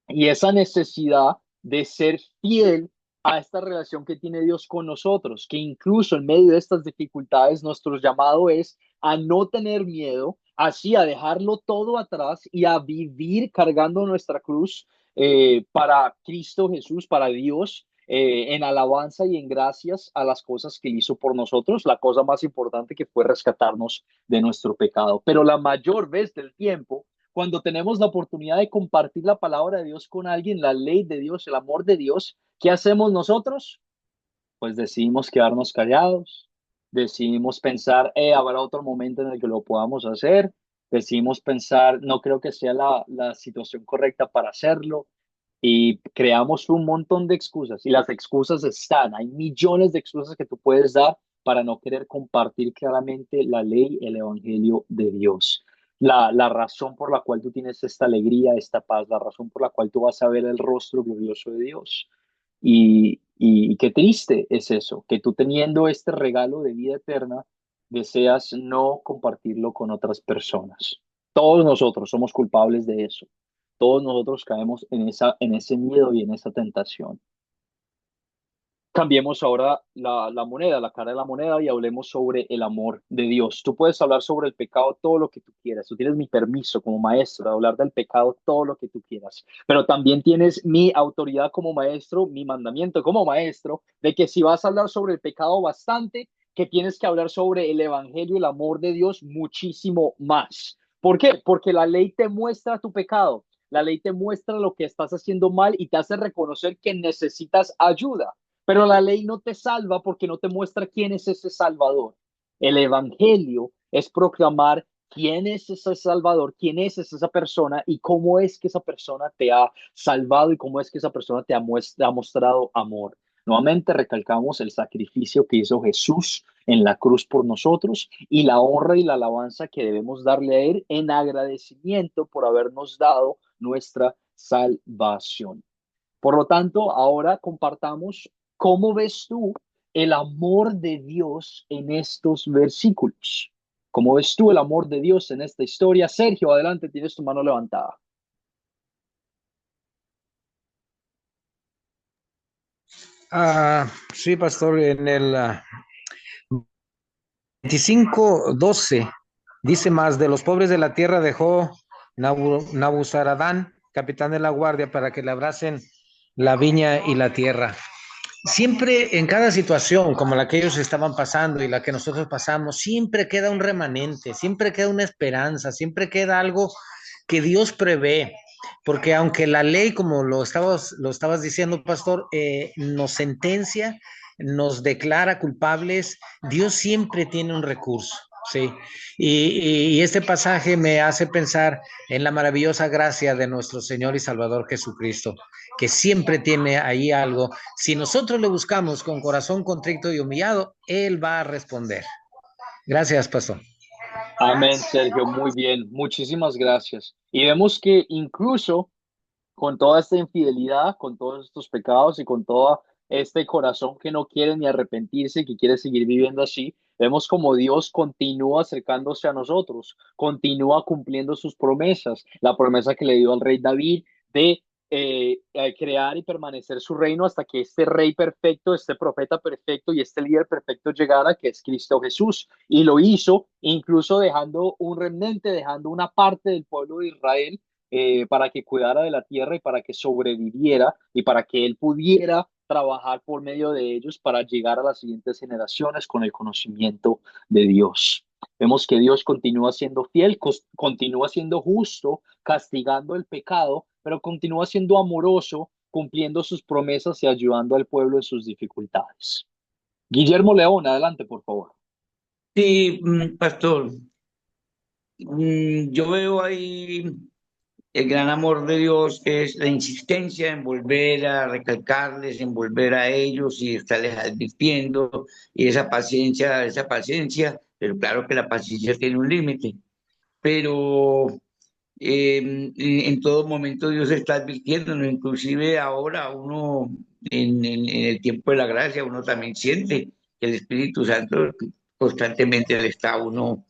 Y esa necesidad de ser fiel a esta relación que tiene Dios con nosotros, que incluso en medio de estas dificultades, nuestro llamado es a no tener miedo, así a dejarlo todo atrás y a vivir cargando nuestra cruz para Cristo Jesús, para Dios, en alabanza y en gracias a las cosas que hizo por nosotros, la cosa más importante que fue rescatarnos de nuestro pecado. Pero la mayor vez del tiempo cuando tenemos la oportunidad de compartir la palabra de Dios con alguien, la ley de Dios, el amor de Dios, ¿qué hacemos nosotros? Pues decidimos quedarnos callados, decidimos pensar, habrá otro momento en el que lo podamos hacer, decidimos pensar, no creo que sea la situación correcta para hacerlo, y creamos un montón de excusas y las excusas están, hay millones de excusas que tú puedes dar para no querer compartir claramente la ley, el evangelio de Dios. La razón por la cual tú tienes esta alegría, esta paz, la razón por la cual tú vas a ver el rostro glorioso de Dios. Y qué triste es eso, que tú teniendo este regalo de vida eterna, deseas no compartirlo con otras personas. Todos nosotros somos culpables de eso. Todos nosotros caemos en ese miedo y en esa tentación. Cambiemos ahora la moneda, la cara de la moneda y hablemos sobre el amor de Dios. Tú puedes hablar sobre el pecado todo lo que tú quieras. Tú tienes mi permiso como maestro de hablar del pecado todo lo que tú quieras. Pero también tienes mi autoridad como maestro, mi mandamiento como maestro, de que si vas a hablar sobre el pecado bastante, que tienes que hablar sobre el evangelio y el amor de Dios muchísimo más. ¿Por qué? Porque la ley te muestra tu pecado. La ley te muestra lo que estás haciendo mal y te hace reconocer que necesitas ayuda. Pero la ley no te salva porque no te muestra quién es ese Salvador. El Evangelio es proclamar quién es ese Salvador, quién es esa persona y cómo es que esa persona te ha salvado y cómo es que esa persona te ha mostrado amor. Nuevamente recalcamos el sacrificio que hizo Jesús en la cruz por nosotros y la honra y la alabanza que debemos darle a Él en agradecimiento por habernos dado nuestra salvación. Por lo tanto, ahora compartamos cómo ves tú el amor de Dios en estos versículos. ¿Cómo ves tú el amor de Dios en esta historia? Sergio, adelante, tienes tu mano levantada. Sí, pastor, en el 25:12 dice más, de los pobres de la tierra dejó Nabuzaradán, capitán de la guardia, para que le abracen la viña y la tierra. Siempre en cada situación como la que ellos estaban pasando y la que nosotros pasamos, siempre queda un remanente, siempre queda una esperanza, siempre queda algo que Dios prevé. Porque aunque la ley, como lo estabas diciendo, pastor, nos sentencia, nos declara culpables, Dios siempre tiene un recurso, ¿sí? Y este pasaje me hace pensar en la maravillosa gracia de nuestro Señor y Salvador Jesucristo, que siempre tiene ahí algo. Si nosotros le buscamos con corazón contrito y humillado, Él va a responder. Gracias, pastor. Amén, Sergio, muy bien. Muchísimas gracias. Y vemos que incluso con toda esta infidelidad, con todos estos pecados y con toda este corazón que no quiere ni arrepentirse y que quiere seguir viviendo así. Vemos como Dios continúa acercándose a nosotros, continúa cumpliendo sus promesas, la promesa que le dio al rey David de crear y permanecer su reino hasta que este rey perfecto, este profeta perfecto y este líder perfecto llegara, que es Cristo Jesús. Y lo hizo incluso dejando un remanente, dejando una parte del pueblo de Israel para que cuidara de la tierra y para que sobreviviera y para que él pudiera trabajar por medio de ellos para llegar a las siguientes generaciones con el conocimiento de Dios. Vemos que Dios continúa siendo fiel, continúa siendo justo, castigando el pecado, pero continúa siendo amoroso, cumpliendo sus promesas y ayudando al pueblo en sus dificultades. Guillermo León, adelante, por favor. Sí, pastor, yo veo ahí el gran amor de Dios, que es la insistencia en volver a recalcarles, en volver a ellos y estarles advirtiendo, y esa paciencia, pero claro que la paciencia tiene un límite, pero en todo momento Dios está advirtiéndonos, inclusive ahora uno, en el tiempo de la gracia, uno también siente que el Espíritu Santo constantemente le está a uno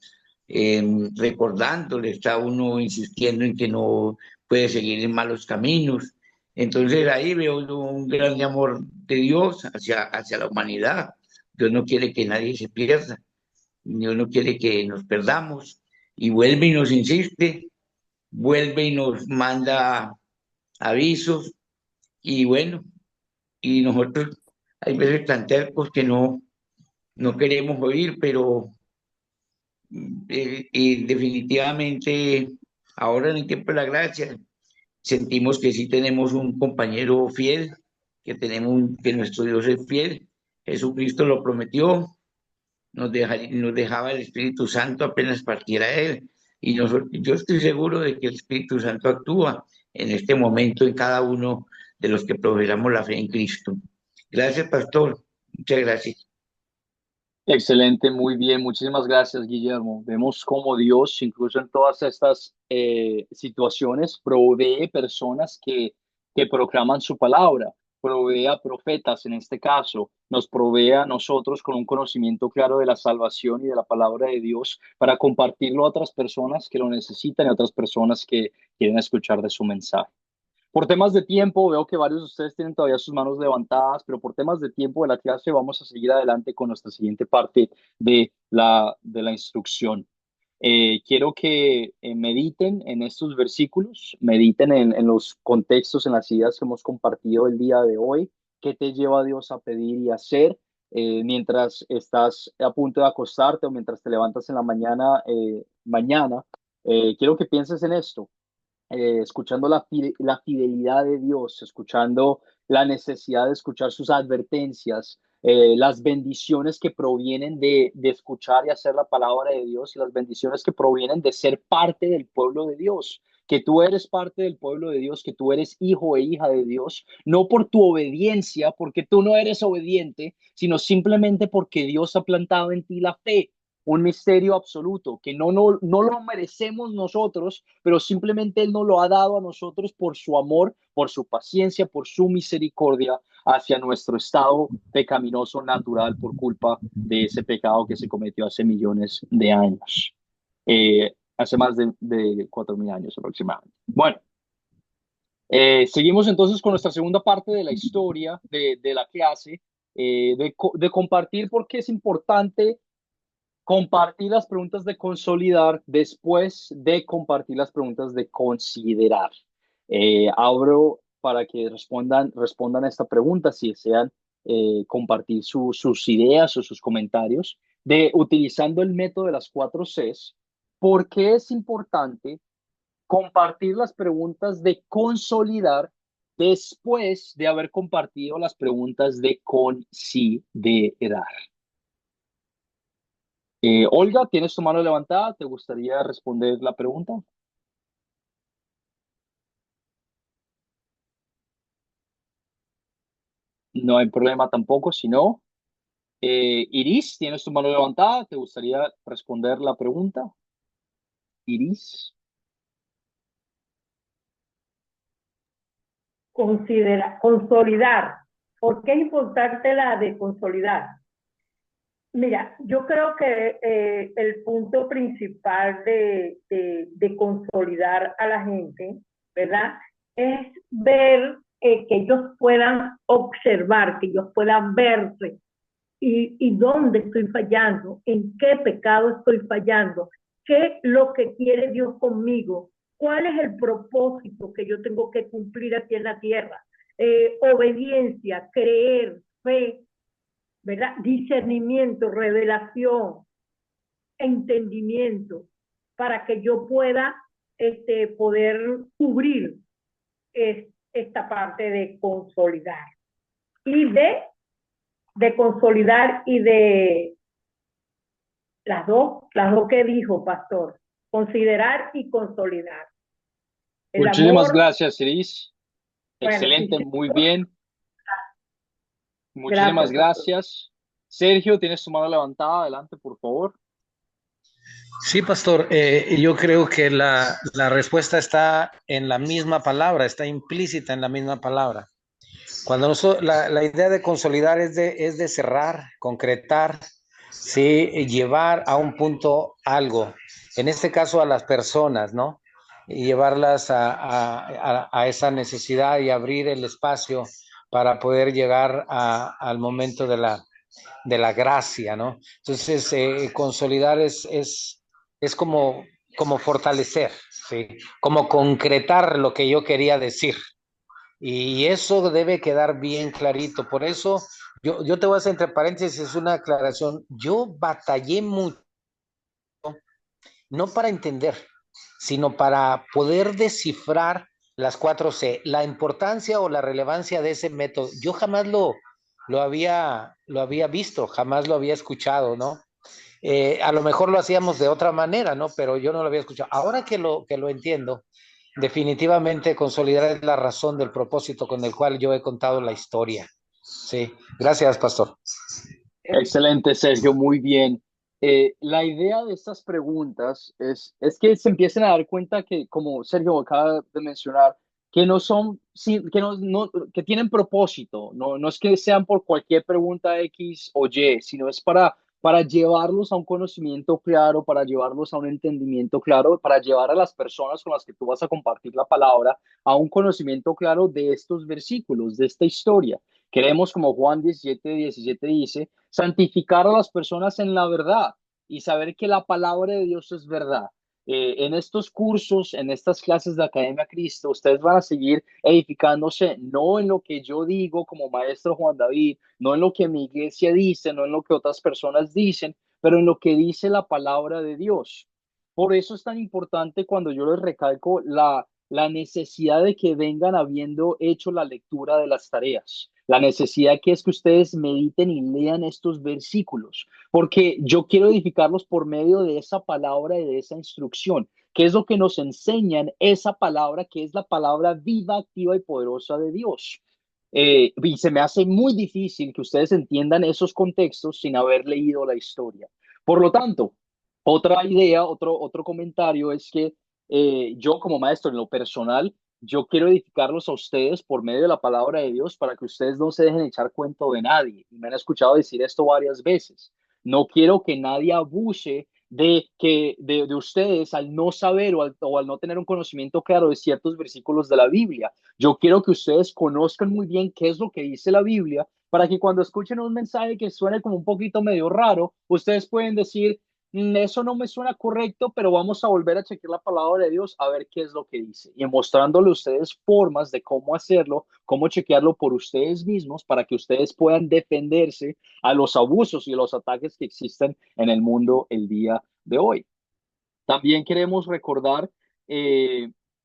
recordando, le está a uno insistiendo en que no puede seguir en malos caminos. Entonces ahí veo yo un gran amor de Dios hacia la humanidad. Dios no quiere que nadie se pierda, Dios no quiere que nos perdamos, y vuelve y nos insiste, vuelve y nos manda avisos, y bueno, y nosotros hay veces tan tercos que no queremos oír, pero definitivamente ahora en el tiempo de la gracia sentimos que sí tenemos un compañero fiel, que nuestro Dios es fiel. Jesucristo lo prometió, nos dejaba el Espíritu Santo apenas partiera Él. Y yo estoy seguro de que el Espíritu Santo actúa en este momento en cada uno de los que profesamos la fe en Cristo. Gracias, pastor. Muchas gracias. Excelente, muy bien, muchísimas gracias, Guillermo. Vemos cómo Dios, incluso en todas estas situaciones, provee personas que proclaman su palabra, provee a profetas en este caso, nos provee a nosotros con un conocimiento claro de la salvación y de la palabra de Dios para compartirlo a otras personas que lo necesitan y a otras personas que quieren escuchar de su mensaje. Por temas de tiempo, veo que varios de ustedes tienen todavía sus manos levantadas, pero por temas de tiempo de la clase vamos a seguir adelante con nuestra siguiente parte de la instrucción. Quiero que mediten en estos versículos, mediten en los contextos, en las ideas que hemos compartido el día de hoy. ¿Qué te lleva a Dios a pedir y hacer mientras estás a punto de acostarte o mientras te levantas en la mañana? Quiero que pienses en esto, escuchando la fidelidad de Dios, escuchando la necesidad de escuchar sus advertencias, las bendiciones que provienen de escuchar y hacer la palabra de Dios, y las bendiciones que provienen de ser parte del pueblo de Dios, que tú eres parte del pueblo de Dios, que tú eres hijo e hija de Dios, no por tu obediencia, porque tú no eres obediente, sino simplemente porque Dios ha plantado en ti la fe, un misterio absoluto que no lo merecemos nosotros, pero simplemente Él nos lo ha dado a nosotros por su amor, por su paciencia, por su misericordia hacia nuestro estado pecaminoso natural por culpa de ese pecado que se cometió hace millones de años, hace más de 4.000 años aproximadamente. Bueno, seguimos entonces con nuestra segunda parte de la historia de la clase, de compartir por qué es importante compartir las preguntas de consolidar después de compartir las preguntas de considerar. Abro para que respondan a esta pregunta si desean compartir sus ideas o sus comentarios de utilizando el método de las 4 Cs. ¿Por qué es importante compartir las preguntas de consolidar después de haber compartido las preguntas de considerar? Olga, ¿tienes tu mano levantada? ¿Te gustaría responder la pregunta? No hay problema tampoco, si no. Iris, ¿tienes tu mano levantada? ¿Te gustaría responder la pregunta? Iris. Consolidar. ¿Por qué es importante la de consolidar? Mira, yo creo que el punto principal de consolidar a la gente, ¿verdad? Es ver que ellos puedan observar, que ellos puedan verse y dónde estoy fallando, en qué pecado estoy fallando, qué es lo que quiere Dios conmigo, cuál es el propósito que yo tengo que cumplir aquí en la tierra. Obediencia, creer, fe, ¿verdad? Discernimiento, revelación, entendimiento, para que yo pueda poder cubrir esta parte de consolidar. Y de consolidar y de las dos que dijo, pastor, considerar y consolidar. El Muchísimas amor, gracias, Iris. bueno, Excelente, sí, muy bien. Muchísimas gracias, pastor. gracias. Sergio, tienes tu mano levantada. Adelante, por favor. Sí, pastor, yo creo que la respuesta está en la misma palabra, está implícita en la misma palabra. Cuando la idea de consolidar es de cerrar, concretar, sí, llevar a un punto algo, en este caso a las personas, ¿no? Y llevarlas a esa necesidad y abrir el espacio para poder llegar al momento de la gracia, ¿no? Entonces, consolidar es como fortalecer, ¿sí? Como concretar lo que yo quería decir. Y eso debe quedar bien clarito. Por eso, yo te voy a hacer entre paréntesis una aclaración. Yo batallé mucho, no para entender, sino para poder descifrar las 4C, la importancia o la relevancia de ese método. Yo jamás lo había visto, jamás lo había escuchado, ¿no? A lo mejor lo hacíamos de otra manera, ¿no? Pero yo no lo había escuchado. Ahora que lo entiendo, definitivamente consolidar es la razón del propósito con el cual yo he contado la historia. Sí, gracias, pastor. Excelente, Sergio, muy bien. La idea de estas preguntas es que se empiecen a dar cuenta que, como Sergio acaba de mencionar, que no son, que tienen propósito, no es que sean por cualquier pregunta X o Y, sino es para llevarlos a un conocimiento claro, para llevarlos a un entendimiento claro, para llevar a las personas con las que tú vas a compartir la palabra a un conocimiento claro de estos versículos, de esta historia. Queremos, como Juan 17:17 dice, santificar a las personas en la verdad y saber que la palabra de Dios es verdad. En estos cursos, en estas clases de Academia Cristo, ustedes van a seguir edificándose no en lo que yo digo como maestro Juan David, no en lo que mi iglesia dice, no en lo que otras personas dicen, pero en lo que dice la palabra de Dios. Por eso es tan importante cuando yo les recalco la necesidad de que vengan habiendo hecho la lectura de las tareas. La necesidad que es que ustedes mediten y lean estos versículos, porque yo quiero edificarlos por medio de esa palabra y de esa instrucción, que es lo que nos enseñan esa palabra, que es la palabra viva, activa y poderosa de Dios. Y se me hace muy difícil que ustedes entiendan esos contextos sin haber leído la historia. Por lo tanto, otra idea, otro comentario es que yo como maestro en lo personal, yo quiero edificarlos a ustedes por medio de la palabra de Dios para que ustedes no se dejen echar cuento de nadie. Y me han escuchado decir esto varias veces. No quiero que nadie abuse de ustedes al no saber o al no tener un conocimiento claro de ciertos versículos de la Biblia. Yo quiero que ustedes conozcan muy bien qué es lo que dice la Biblia para que cuando escuchen un mensaje que suene como un poquito medio raro, ustedes pueden decir, eso no me suena correcto, pero vamos a volver a chequear la palabra de Dios a ver qué es lo que dice. Y mostrándole a ustedes formas de cómo hacerlo, cómo chequearlo por ustedes mismos para que ustedes puedan defenderse a los abusos y los ataques que existen en el mundo el día de hoy. También queremos recordar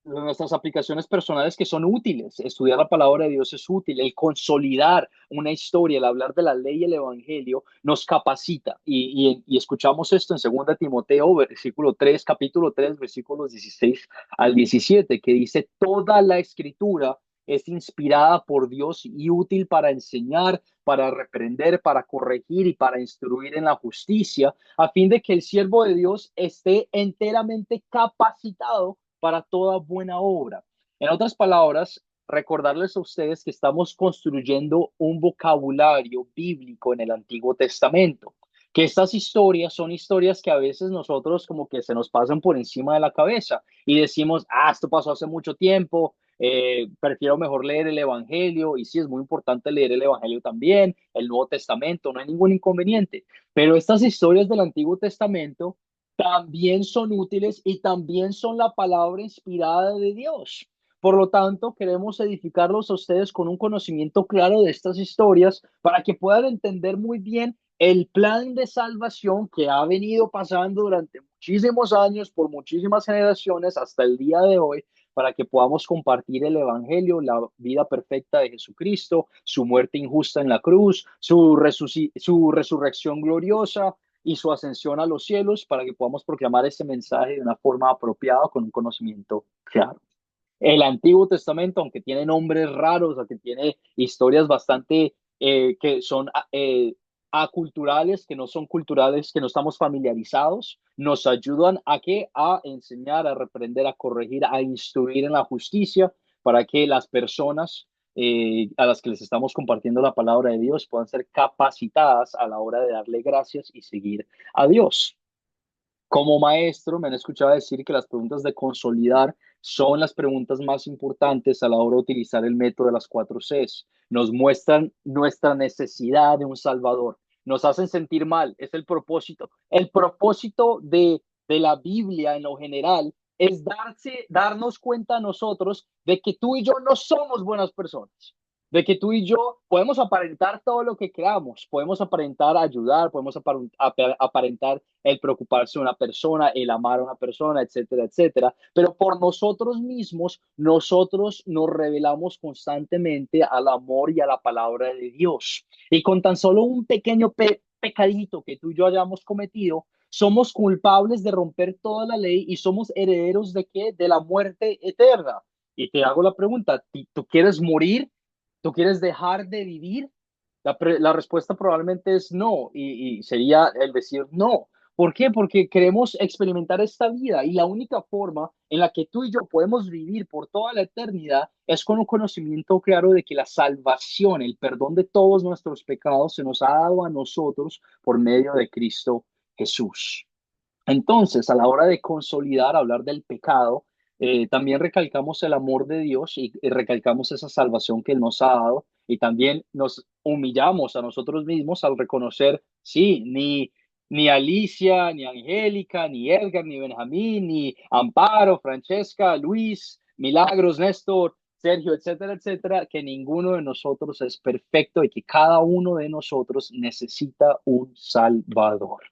nuestras aplicaciones personales que son útiles. Estudiar la palabra de Dios es útil. El consolidar una historia, el hablar de la ley y el evangelio nos capacita. Y escuchamos esto en 2 Timoteo, versículo 3, capítulo 3, versículos 16 al 17, que dice, toda la escritura es inspirada por Dios y útil para enseñar, para reprender, para corregir y para instruir en la justicia, a fin de que el siervo de Dios esté enteramente capacitado para toda buena obra. En otras palabras, recordarles a ustedes que estamos construyendo un vocabulario bíblico en el Antiguo Testamento, que estas historias son historias que a veces nosotros como que se nos pasan por encima de la cabeza y decimos, esto pasó hace mucho tiempo, prefiero mejor leer el Evangelio, y sí, es muy importante leer el Evangelio también, el Nuevo Testamento, no hay ningún inconveniente, pero estas historias del Antiguo Testamento también son útiles y también son la palabra inspirada de Dios. Por lo tanto, queremos edificarlos a ustedes con un conocimiento claro de estas historias para que puedan entender muy bien el plan de salvación que ha venido pasando durante muchísimos años, por muchísimas generaciones, hasta el día de hoy, para que podamos compartir el Evangelio, la vida perfecta de Jesucristo, su muerte injusta en la cruz, su resurrección gloriosa y su ascensión a los cielos, para que podamos proclamar ese mensaje de una forma apropiada, con un conocimiento claro. El Antiguo Testamento, aunque tiene nombres raros, aunque tiene historias bastante que son aculturales, que no son culturales, que no estamos familiarizados, nos ayudan a enseñar, a reprender, a corregir, a instruir en la justicia, para que las personas a las que les estamos compartiendo la palabra de Dios puedan ser capacitadas a la hora de darle gracias y seguir a Dios. Como maestro, me han escuchado decir que las preguntas de consolidar son las preguntas más importantes a la hora de utilizar el método de las 4 Cs. Nos muestran nuestra necesidad de un Salvador. Nos hacen sentir mal. Es el propósito. El propósito de la Biblia en lo general es darnos cuenta a nosotros de que tú y yo no somos buenas personas, de que tú y yo podemos aparentar todo lo que queramos, podemos aparentar ayudar, podemos aparentar el preocuparse de una persona, el amar a una persona, etcétera, etcétera, pero por nosotros mismos, nosotros nos revelamos constantemente al amor y a la palabra de Dios. Y con tan solo un pequeño pecadito que tú y yo hayamos cometido, somos culpables de romper toda la ley y somos herederos ¿de qué? De la muerte eterna. Y te hago la pregunta, ¿tú quieres morir? ¿Tú quieres dejar de vivir? La respuesta probablemente es no, y sería el decir no. ¿Por qué? Porque queremos experimentar esta vida, y la única forma en la que tú y yo podemos vivir por toda la eternidad es con un conocimiento claro de que la salvación, el perdón de todos nuestros pecados se nos ha dado a nosotros por medio de Cristo Jesús. Entonces, a la hora de consolidar, hablar del pecado, también recalcamos el amor de Dios y recalcamos esa salvación que Él nos ha dado, y también nos humillamos a nosotros mismos al reconocer, sí, ni Alicia, ni Angélica, ni Edgar, ni Benjamín, ni Amparo, Francesca, Luis, Milagros, Néstor, Sergio, etcétera, etcétera, que ninguno de nosotros es perfecto y que cada uno de nosotros necesita un Salvador.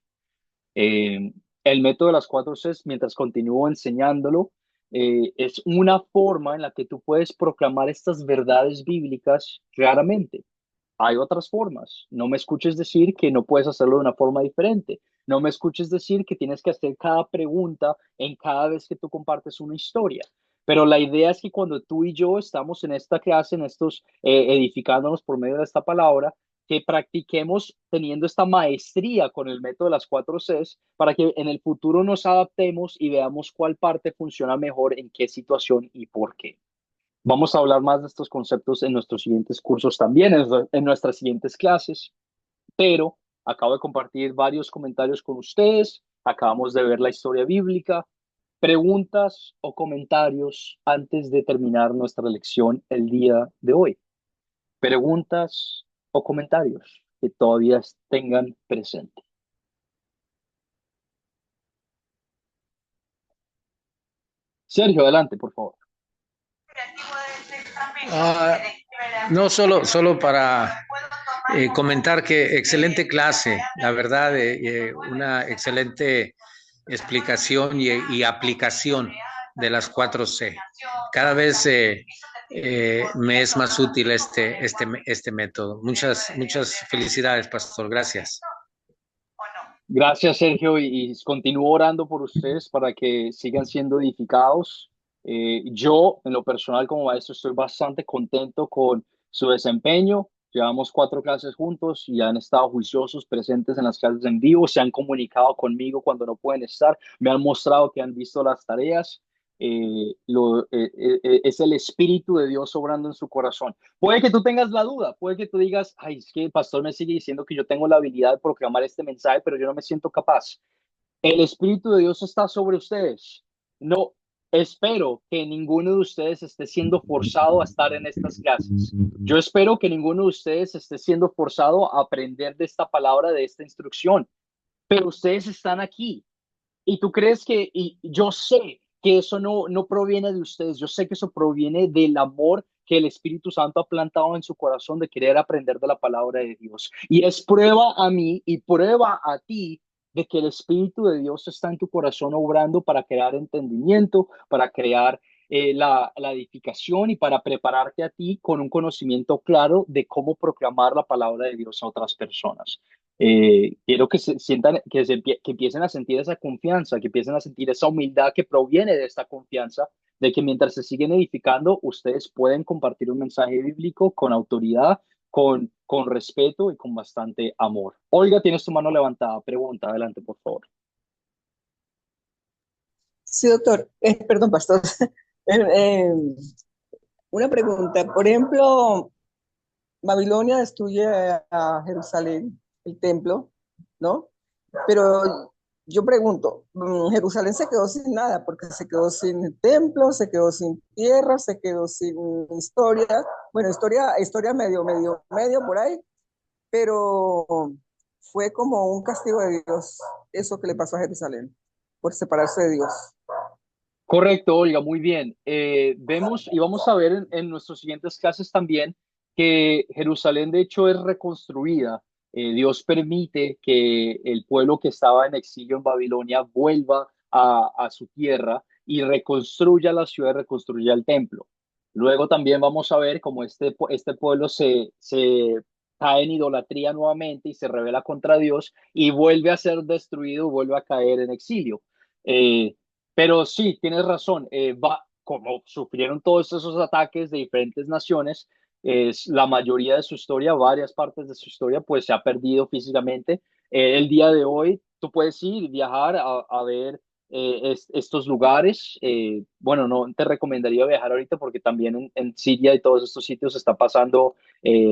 El método de las 4 Cs, mientras continúo enseñándolo, es una forma en la que tú puedes proclamar estas verdades bíblicas claramente. Hay otras formas. No me escuches decir que no puedes hacerlo de una forma diferente. No me escuches decir que tienes que hacer cada pregunta en cada vez que tú compartes una historia. Pero la idea es que cuando tú y yo estamos en esta clase, en estos edificándonos por medio de esta palabra, que practiquemos teniendo esta maestría con el método de las 4 Cs, para que en el futuro nos adaptemos y veamos cuál parte funciona mejor, en qué situación y por qué. Vamos a hablar más de estos conceptos en nuestros siguientes cursos también, en nuestras siguientes clases, pero acabo de compartir varios comentarios con ustedes, acabamos de ver la historia bíblica. ¿Preguntas o comentarios antes de terminar nuestra lección el día de hoy? Preguntas o comentarios que todavía tengan presente. Sergio, adelante, por favor. No, solo para comentar que excelente clase, la verdad, una excelente explicación y aplicación de las 4C. Cada vez me es más útil este método. Muchas felicidades, pastor. Gracias. Gracias, Sergio, y continúo orando por ustedes para que sigan siendo edificados. Yo, en lo personal, como maestro, estoy bastante contento con su desempeño. Llevamos 4 clases juntos y han estado juiciosos, presentes en las clases en vivo, se han comunicado conmigo cuando no pueden estar, me han mostrado que han visto las tareas. es el Espíritu de Dios obrando en su corazón. Puede que tú tengas la duda, puede que tú digas, ay, es que el pastor me sigue diciendo que yo tengo la habilidad de proclamar este mensaje, pero yo no me siento capaz. El Espíritu de Dios está sobre ustedes. No, espero que ninguno de ustedes esté siendo forzado a estar en estas clases. Yo espero que ninguno de ustedes esté siendo forzado a aprender de esta palabra, de esta instrucción, pero ustedes están aquí. Y tú crees que, y yo sé que eso no proviene de ustedes, yo sé que eso proviene del amor que el Espíritu Santo ha plantado en su corazón de querer aprender de la palabra de Dios. Y es prueba a mí y prueba a ti de que el Espíritu de Dios está en tu corazón obrando para crear entendimiento, para crear la edificación y para prepararte a ti con un conocimiento claro de cómo proclamar la palabra de Dios a otras personas. Quiero que se sientan, que empiecen a sentir esa confianza, que empiecen a sentir esa humildad que proviene de esta confianza, de que mientras se siguen edificando, ustedes pueden compartir un mensaje bíblico con autoridad, con respeto y con bastante amor. Olga, tienes tu mano levantada. Pregunta, adelante, por favor. Sí, doctor. Perdón, pastor. Eh, eh, una pregunta. Por ejemplo, Babilonia destruye a Jerusalén, el templo, ¿no? Pero yo pregunto, Jerusalén se quedó sin nada, porque se quedó sin templo, se quedó sin tierra, se quedó sin historia. Bueno, historia medio por ahí, pero fue como un castigo de Dios, eso que le pasó a Jerusalén, por separarse de Dios. Correcto, Olga, muy bien. Vemos y vamos a ver en nuestras siguientes clases también que Jerusalén de hecho es reconstruida. Dios permite que el pueblo que estaba en exilio en Babilonia vuelva a su tierra y reconstruya la ciudad, reconstruya el templo. Luego también vamos a ver cómo este pueblo se cae en idolatría nuevamente y se rebela contra Dios y vuelve a ser destruido, vuelve a caer en exilio. Eh, pero sí, tienes razón. Como sufrieron todos esos ataques de diferentes naciones, la mayoría de su historia, varias partes de su historia, pues se ha perdido físicamente. El día de hoy, tú puedes ir, viajar a ver estos lugares. Bueno, no te recomendaría viajar ahorita porque también en Siria y todos estos sitios está pasando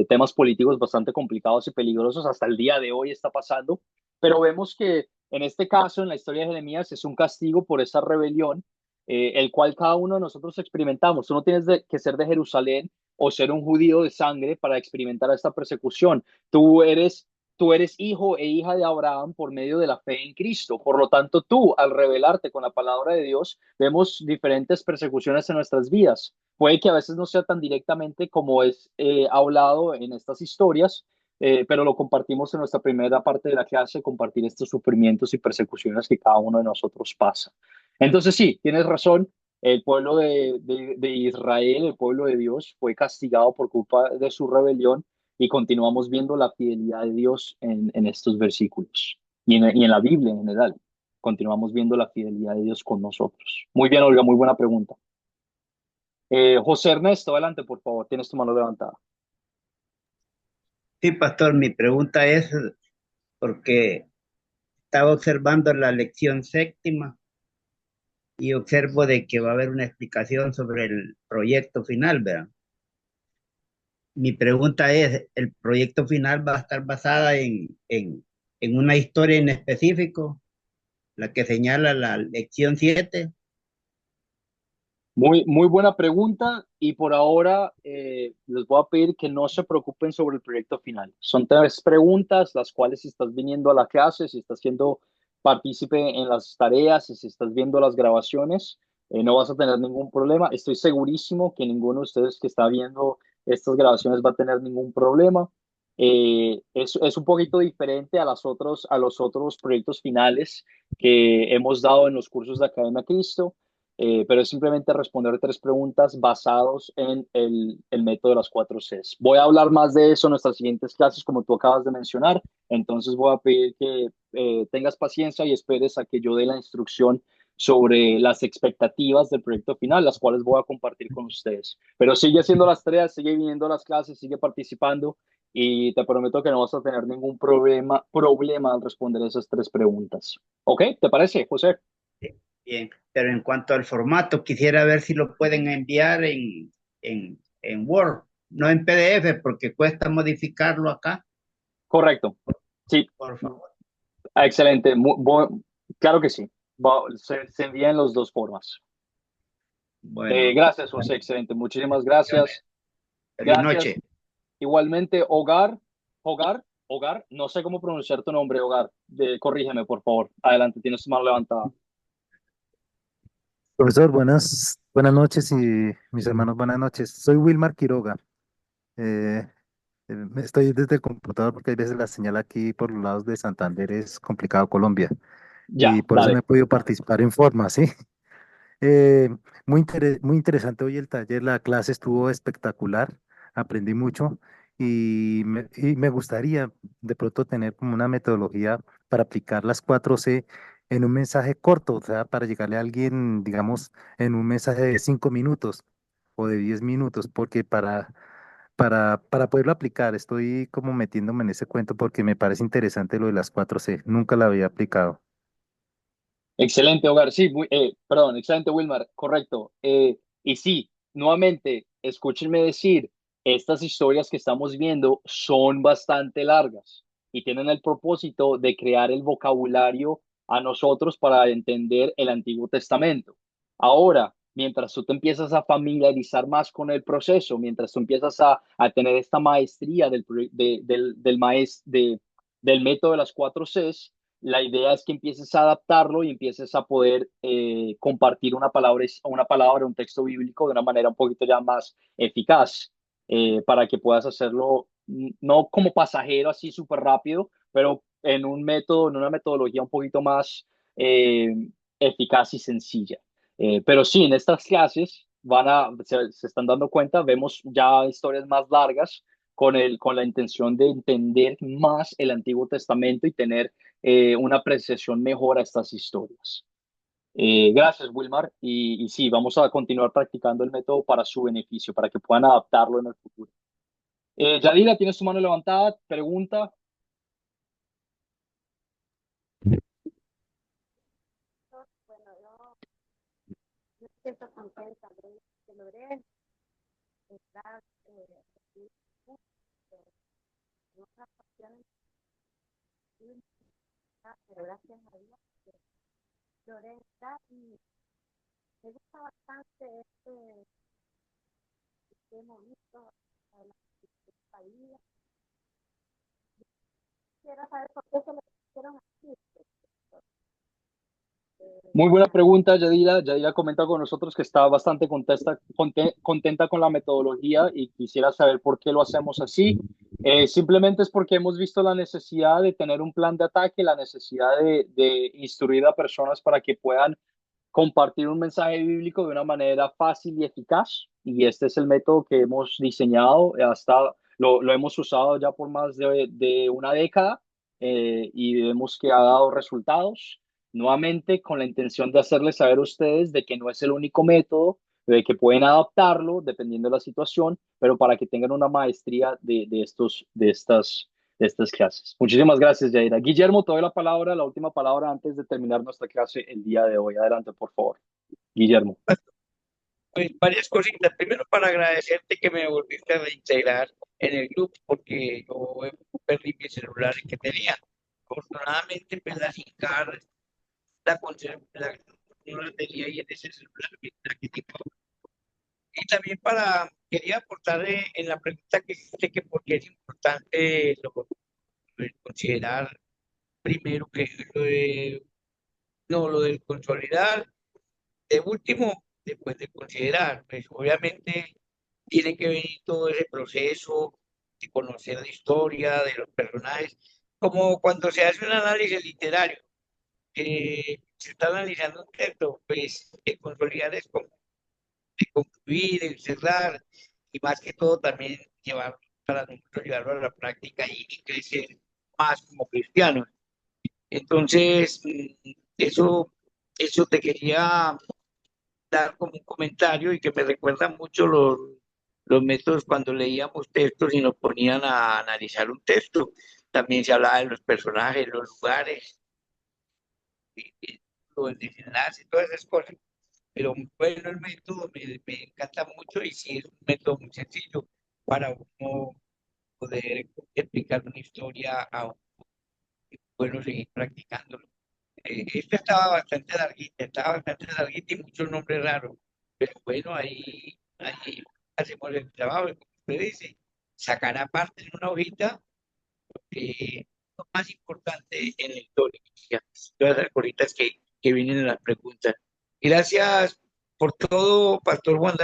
temas políticos bastante complicados y peligrosos. Hasta el día de hoy está pasando. Pero vemos que en este caso, en la historia de Jeremías, es un castigo por esa rebelión, el cual cada uno de nosotros experimentamos. Tú no tienes que ser de Jerusalén o ser un judío de sangre para experimentar esta persecución. Tú eres hijo e hija de Abraham por medio de la fe en Cristo. Por lo tanto, tú, al rebelarte con la palabra de Dios, vemos diferentes persecuciones en nuestras vidas. Puede que a veces no sea tan directamente como es hablado en estas historias, pero lo compartimos en nuestra primera parte de la clase, compartir estos sufrimientos y persecuciones que cada uno de nosotros pasa. Entonces sí, tienes razón, el pueblo de Israel, el pueblo de Dios, fue castigado por culpa de su rebelión y continuamos viendo la fidelidad de Dios en estos versículos y en la Biblia en general. Continuamos viendo la fidelidad de Dios con nosotros. Muy bien, Olga, muy buena pregunta. José Ernesto, adelante, por favor, tienes tu mano levantada. Sí, pastor, mi pregunta es porque estaba observando la lección séptima y observo de que va a haber una explicación sobre el proyecto final, ¿verdad? Mi pregunta es, ¿el proyecto final va a estar basada en una historia en específico, la que señala la lección 7? Muy buena pregunta y por ahora les voy a pedir que no se preocupen sobre el proyecto final. Son tres preguntas las cuales si estás viniendo a la clase, si estás siendo partícipe en las tareas y si estás viendo las grabaciones, no vas a tener ningún problema. Estoy segurísimo que ninguno de ustedes que está viendo estas grabaciones va a tener ningún problema. Es un poquito diferente a los otros proyectos finales que hemos dado en los cursos de Academia Cristo, pero es simplemente responder tres preguntas basados en el método de las 4 Cs. Voy a hablar más de eso en nuestras siguientes clases, como tú acabas de mencionar, entonces voy a pedir que tengas paciencia y esperes a que yo dé la instrucción sobre las expectativas del proyecto final, las cuales voy a compartir con ustedes. Pero sigue haciendo las tareas, sigue viniendo a las clases, sigue participando y te prometo que no vas a tener ningún problema al responder esas tres preguntas. ¿Ok? ¿Te parece, José? Bien, pero en cuanto al formato, quisiera ver si lo pueden enviar en Word, no en PDF, porque cuesta modificarlo acá, Correcto. Sí, por favor. excelente. Claro que sí. Se envía en las dos formas. Bueno, Gracias, José. Excelente. Muchísimas gracias. feliz Gracias. noche. Igualmente, Hogar, no sé cómo pronunciar tu nombre, Hogar. Corrígeme, por favor. Adelante, tienes tu mano levantada. Profesor, buenas noches y mis hermanos, buenas noches. Soy Wilmar Quiroga. Eh, Estoy desde el computador porque hay veces la señal aquí por los lados de Santander es complicado Colombia Ya, y por eso no dale. he podido participar en forma, ¿sí? Muy interesante hoy el taller, la clase estuvo espectacular, aprendí mucho y me gustaría de pronto tener como una metodología para aplicar las 4C en un mensaje corto, o sea, para llegarle a alguien, digamos, en un mensaje de 5 minutos o de 10 minutos, porque para poderlo aplicar estoy como metiéndome en ese cuento porque me parece interesante lo de las 4C, nunca la había aplicado. Excelente, Hogar. Sí, perdón, excelente, Wilmar. Correcto. Y sí, nuevamente, escúchenme decir, estas historias que estamos viendo son bastante largas y tienen el propósito de crear el vocabulario a nosotros para entender el Antiguo Testamento. Ahora, mientras tú te empiezas a familiarizar más con el proceso, mientras tú empiezas a tener esta maestría del método de las 4 Cs, la idea es que empieces a adaptarlo y empieces a poder compartir un texto bíblico de una manera un poquito ya más eficaz, para que puedas hacerlo no como pasajero así súper rápido, pero en un método, en una metodología un poquito más eh, eficaz y sencilla. Pero sí, en estas clases se están dando cuenta, vemos ya historias más largas con la intención de entender más el Antiguo Testamento y tener una apreciación mejor a estas historias. Gracias, Wilmar. Y sí, vamos a continuar practicando el método para su beneficio, para que puedan adaptarlo en el futuro. Yadira, tienes tu mano levantada. Pregunta. Bueno, yo me siento contenta de que logré entrar aquí, en otras cuestiones, pero gracias a Dios que logré entrar y me gusta bastante este momento de la vida. Quisiera saber por qué se lo hicieron así. Muy buena pregunta, Yadira. Yadira comenta con nosotros que está bastante contenta con la metodología y quisiera saber por qué lo hacemos así. Simplemente es porque hemos visto la necesidad de tener un plan de ataque, la necesidad de instruir a personas para que puedan compartir un mensaje bíblico de una manera fácil y eficaz. Y este es el método que hemos diseñado, lo hemos usado ya por más de una década, y vemos que ha dado resultados. Nuevamente, con la intención de hacerles saber a ustedes de que no es el único método, de que pueden adaptarlo dependiendo de la situación, pero para que tengan una maestría de estas clases. Muchísimas gracias, Yaira. Guillermo, te doy la última palabra antes de terminar nuestra clase el día de hoy. Adelante, por favor. Guillermo. Pues varias cositas. Primero, para agradecerte que me volviste a reintegrar en el grupo, porque yo perdí mi celular que tenía. Afortunadamente, pues la SIM card la conservé, no la tenía ahí en ese celular. Que tengo. Y también quería aportar en la pregunta que hiciste, que porque es importante considerar primero que lo del consolidar. De último, después de considerar, pues obviamente tiene que venir todo ese proceso de conocer la historia de los personajes, como cuando se hace un análisis literario, se está analizando un texto, pues consolidar es como de concluir, el cerrar, y más que todo también para nosotros llevarlo a la práctica y crecer más como cristianos. Entonces, eso te quería dar como un comentario y que me recuerda mucho los métodos cuando leíamos textos y nos ponían a analizar un texto. También se hablaba de los personajes, los lugares, cálculo, el desenlace, todas esas cosas. Pero bueno, el método me encanta mucho y sí es un método muy sencillo para uno poder explicar una historia a uno, bueno, seguir practicándolo. Esta estaba bastante larguita y muchos nombres raros, pero bueno, ahí hacemos el trabajo, y como usted dice, sacar aparte en una hojita lo más importante en la historia, todas las cositas que vienen en las preguntas. Gracias por todo, Pastor Juan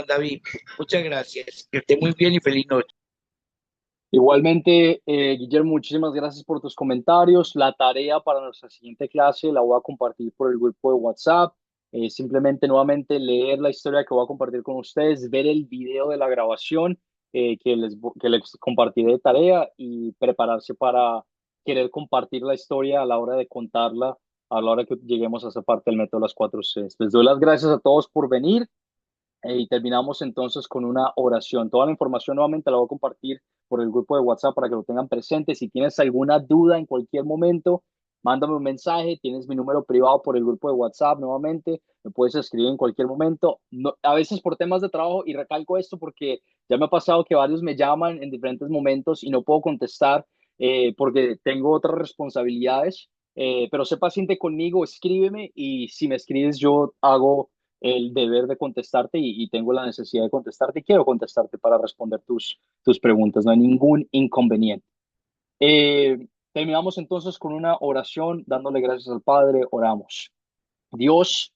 David. Muchas gracias. Que esté muy bien y feliz noche. Igualmente, Guillermo, muchísimas gracias por tus comentarios. La tarea para nuestra siguiente clase la voy a compartir por el grupo de WhatsApp. Simplemente nuevamente leer la historia que voy a compartir con ustedes, ver el video de la grabación que les compartiré de tarea y prepararse para querer compartir la historia a la hora de contarla, a la hora que lleguemos a esa parte del método de las 4 Cs. Les doy las gracias a todos por venir. Y terminamos entonces con una oración. Toda la información nuevamente la voy a compartir por el grupo de WhatsApp para que lo tengan presente. Si tienes alguna duda en cualquier momento, mándame un mensaje. Tienes mi número privado por el grupo de WhatsApp nuevamente. Me puedes escribir en cualquier momento. No, a veces por temas de trabajo, y recalco esto porque ya me ha pasado que varios me llaman en diferentes momentos y no puedo contestar porque tengo otras responsabilidades. Pero sé paciente conmigo, escríbeme y si me escribes yo hago el deber de contestarte y tengo la necesidad de contestarte y quiero contestarte para responder tus preguntas. No hay ningún inconveniente. Terminamos entonces con una oración dándole gracias al Padre. Oramos. Dios,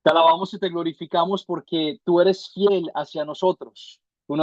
te alabamos y te glorificamos porque tú eres fiel hacia nosotros. Tú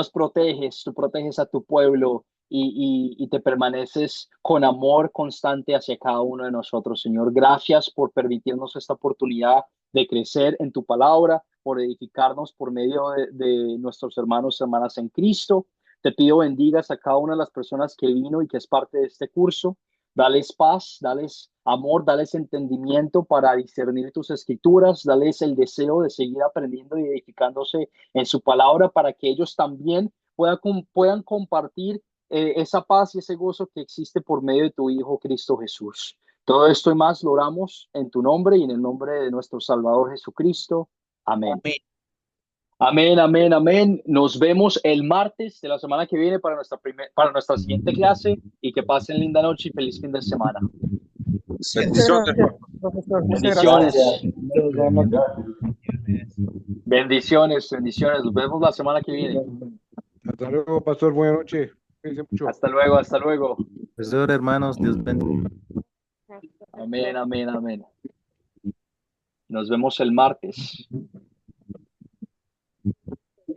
proteges a tu pueblo y te permaneces con amor constante hacia cada uno de nosotros, Señor. Gracias por permitirnos esta oportunidad de crecer en tu palabra, por edificarnos por medio de nuestros hermanos y hermanas en Cristo. Te pido bendigas a cada una de las personas que vino y que es parte de este curso. Dales paz, dales amor, dales entendimiento para discernir tus escrituras, dales el deseo de seguir aprendiendo y edificándose en su palabra para que ellos también puedan compartir esa paz y ese gozo que existe por medio de tu Hijo Cristo Jesús. Todo esto y más lo oramos en tu nombre y en el nombre de nuestro Salvador Jesucristo. Amén. Amén. Amén, amén, amén. Nos vemos el martes de la semana que viene para nuestra siguiente clase y que pasen linda noche y feliz fin de semana. Muchas gracias, profesor. Muchas Bendiciones. gracias. Bendiciones, bendiciones. Nos vemos la semana que viene. Hasta luego, pastor. Buenas noches. Cuídense mucho. Hasta luego, hasta luego. Profesor, hermanos, Dios bendiga. Amén, amén, amén. Nos vemos el martes.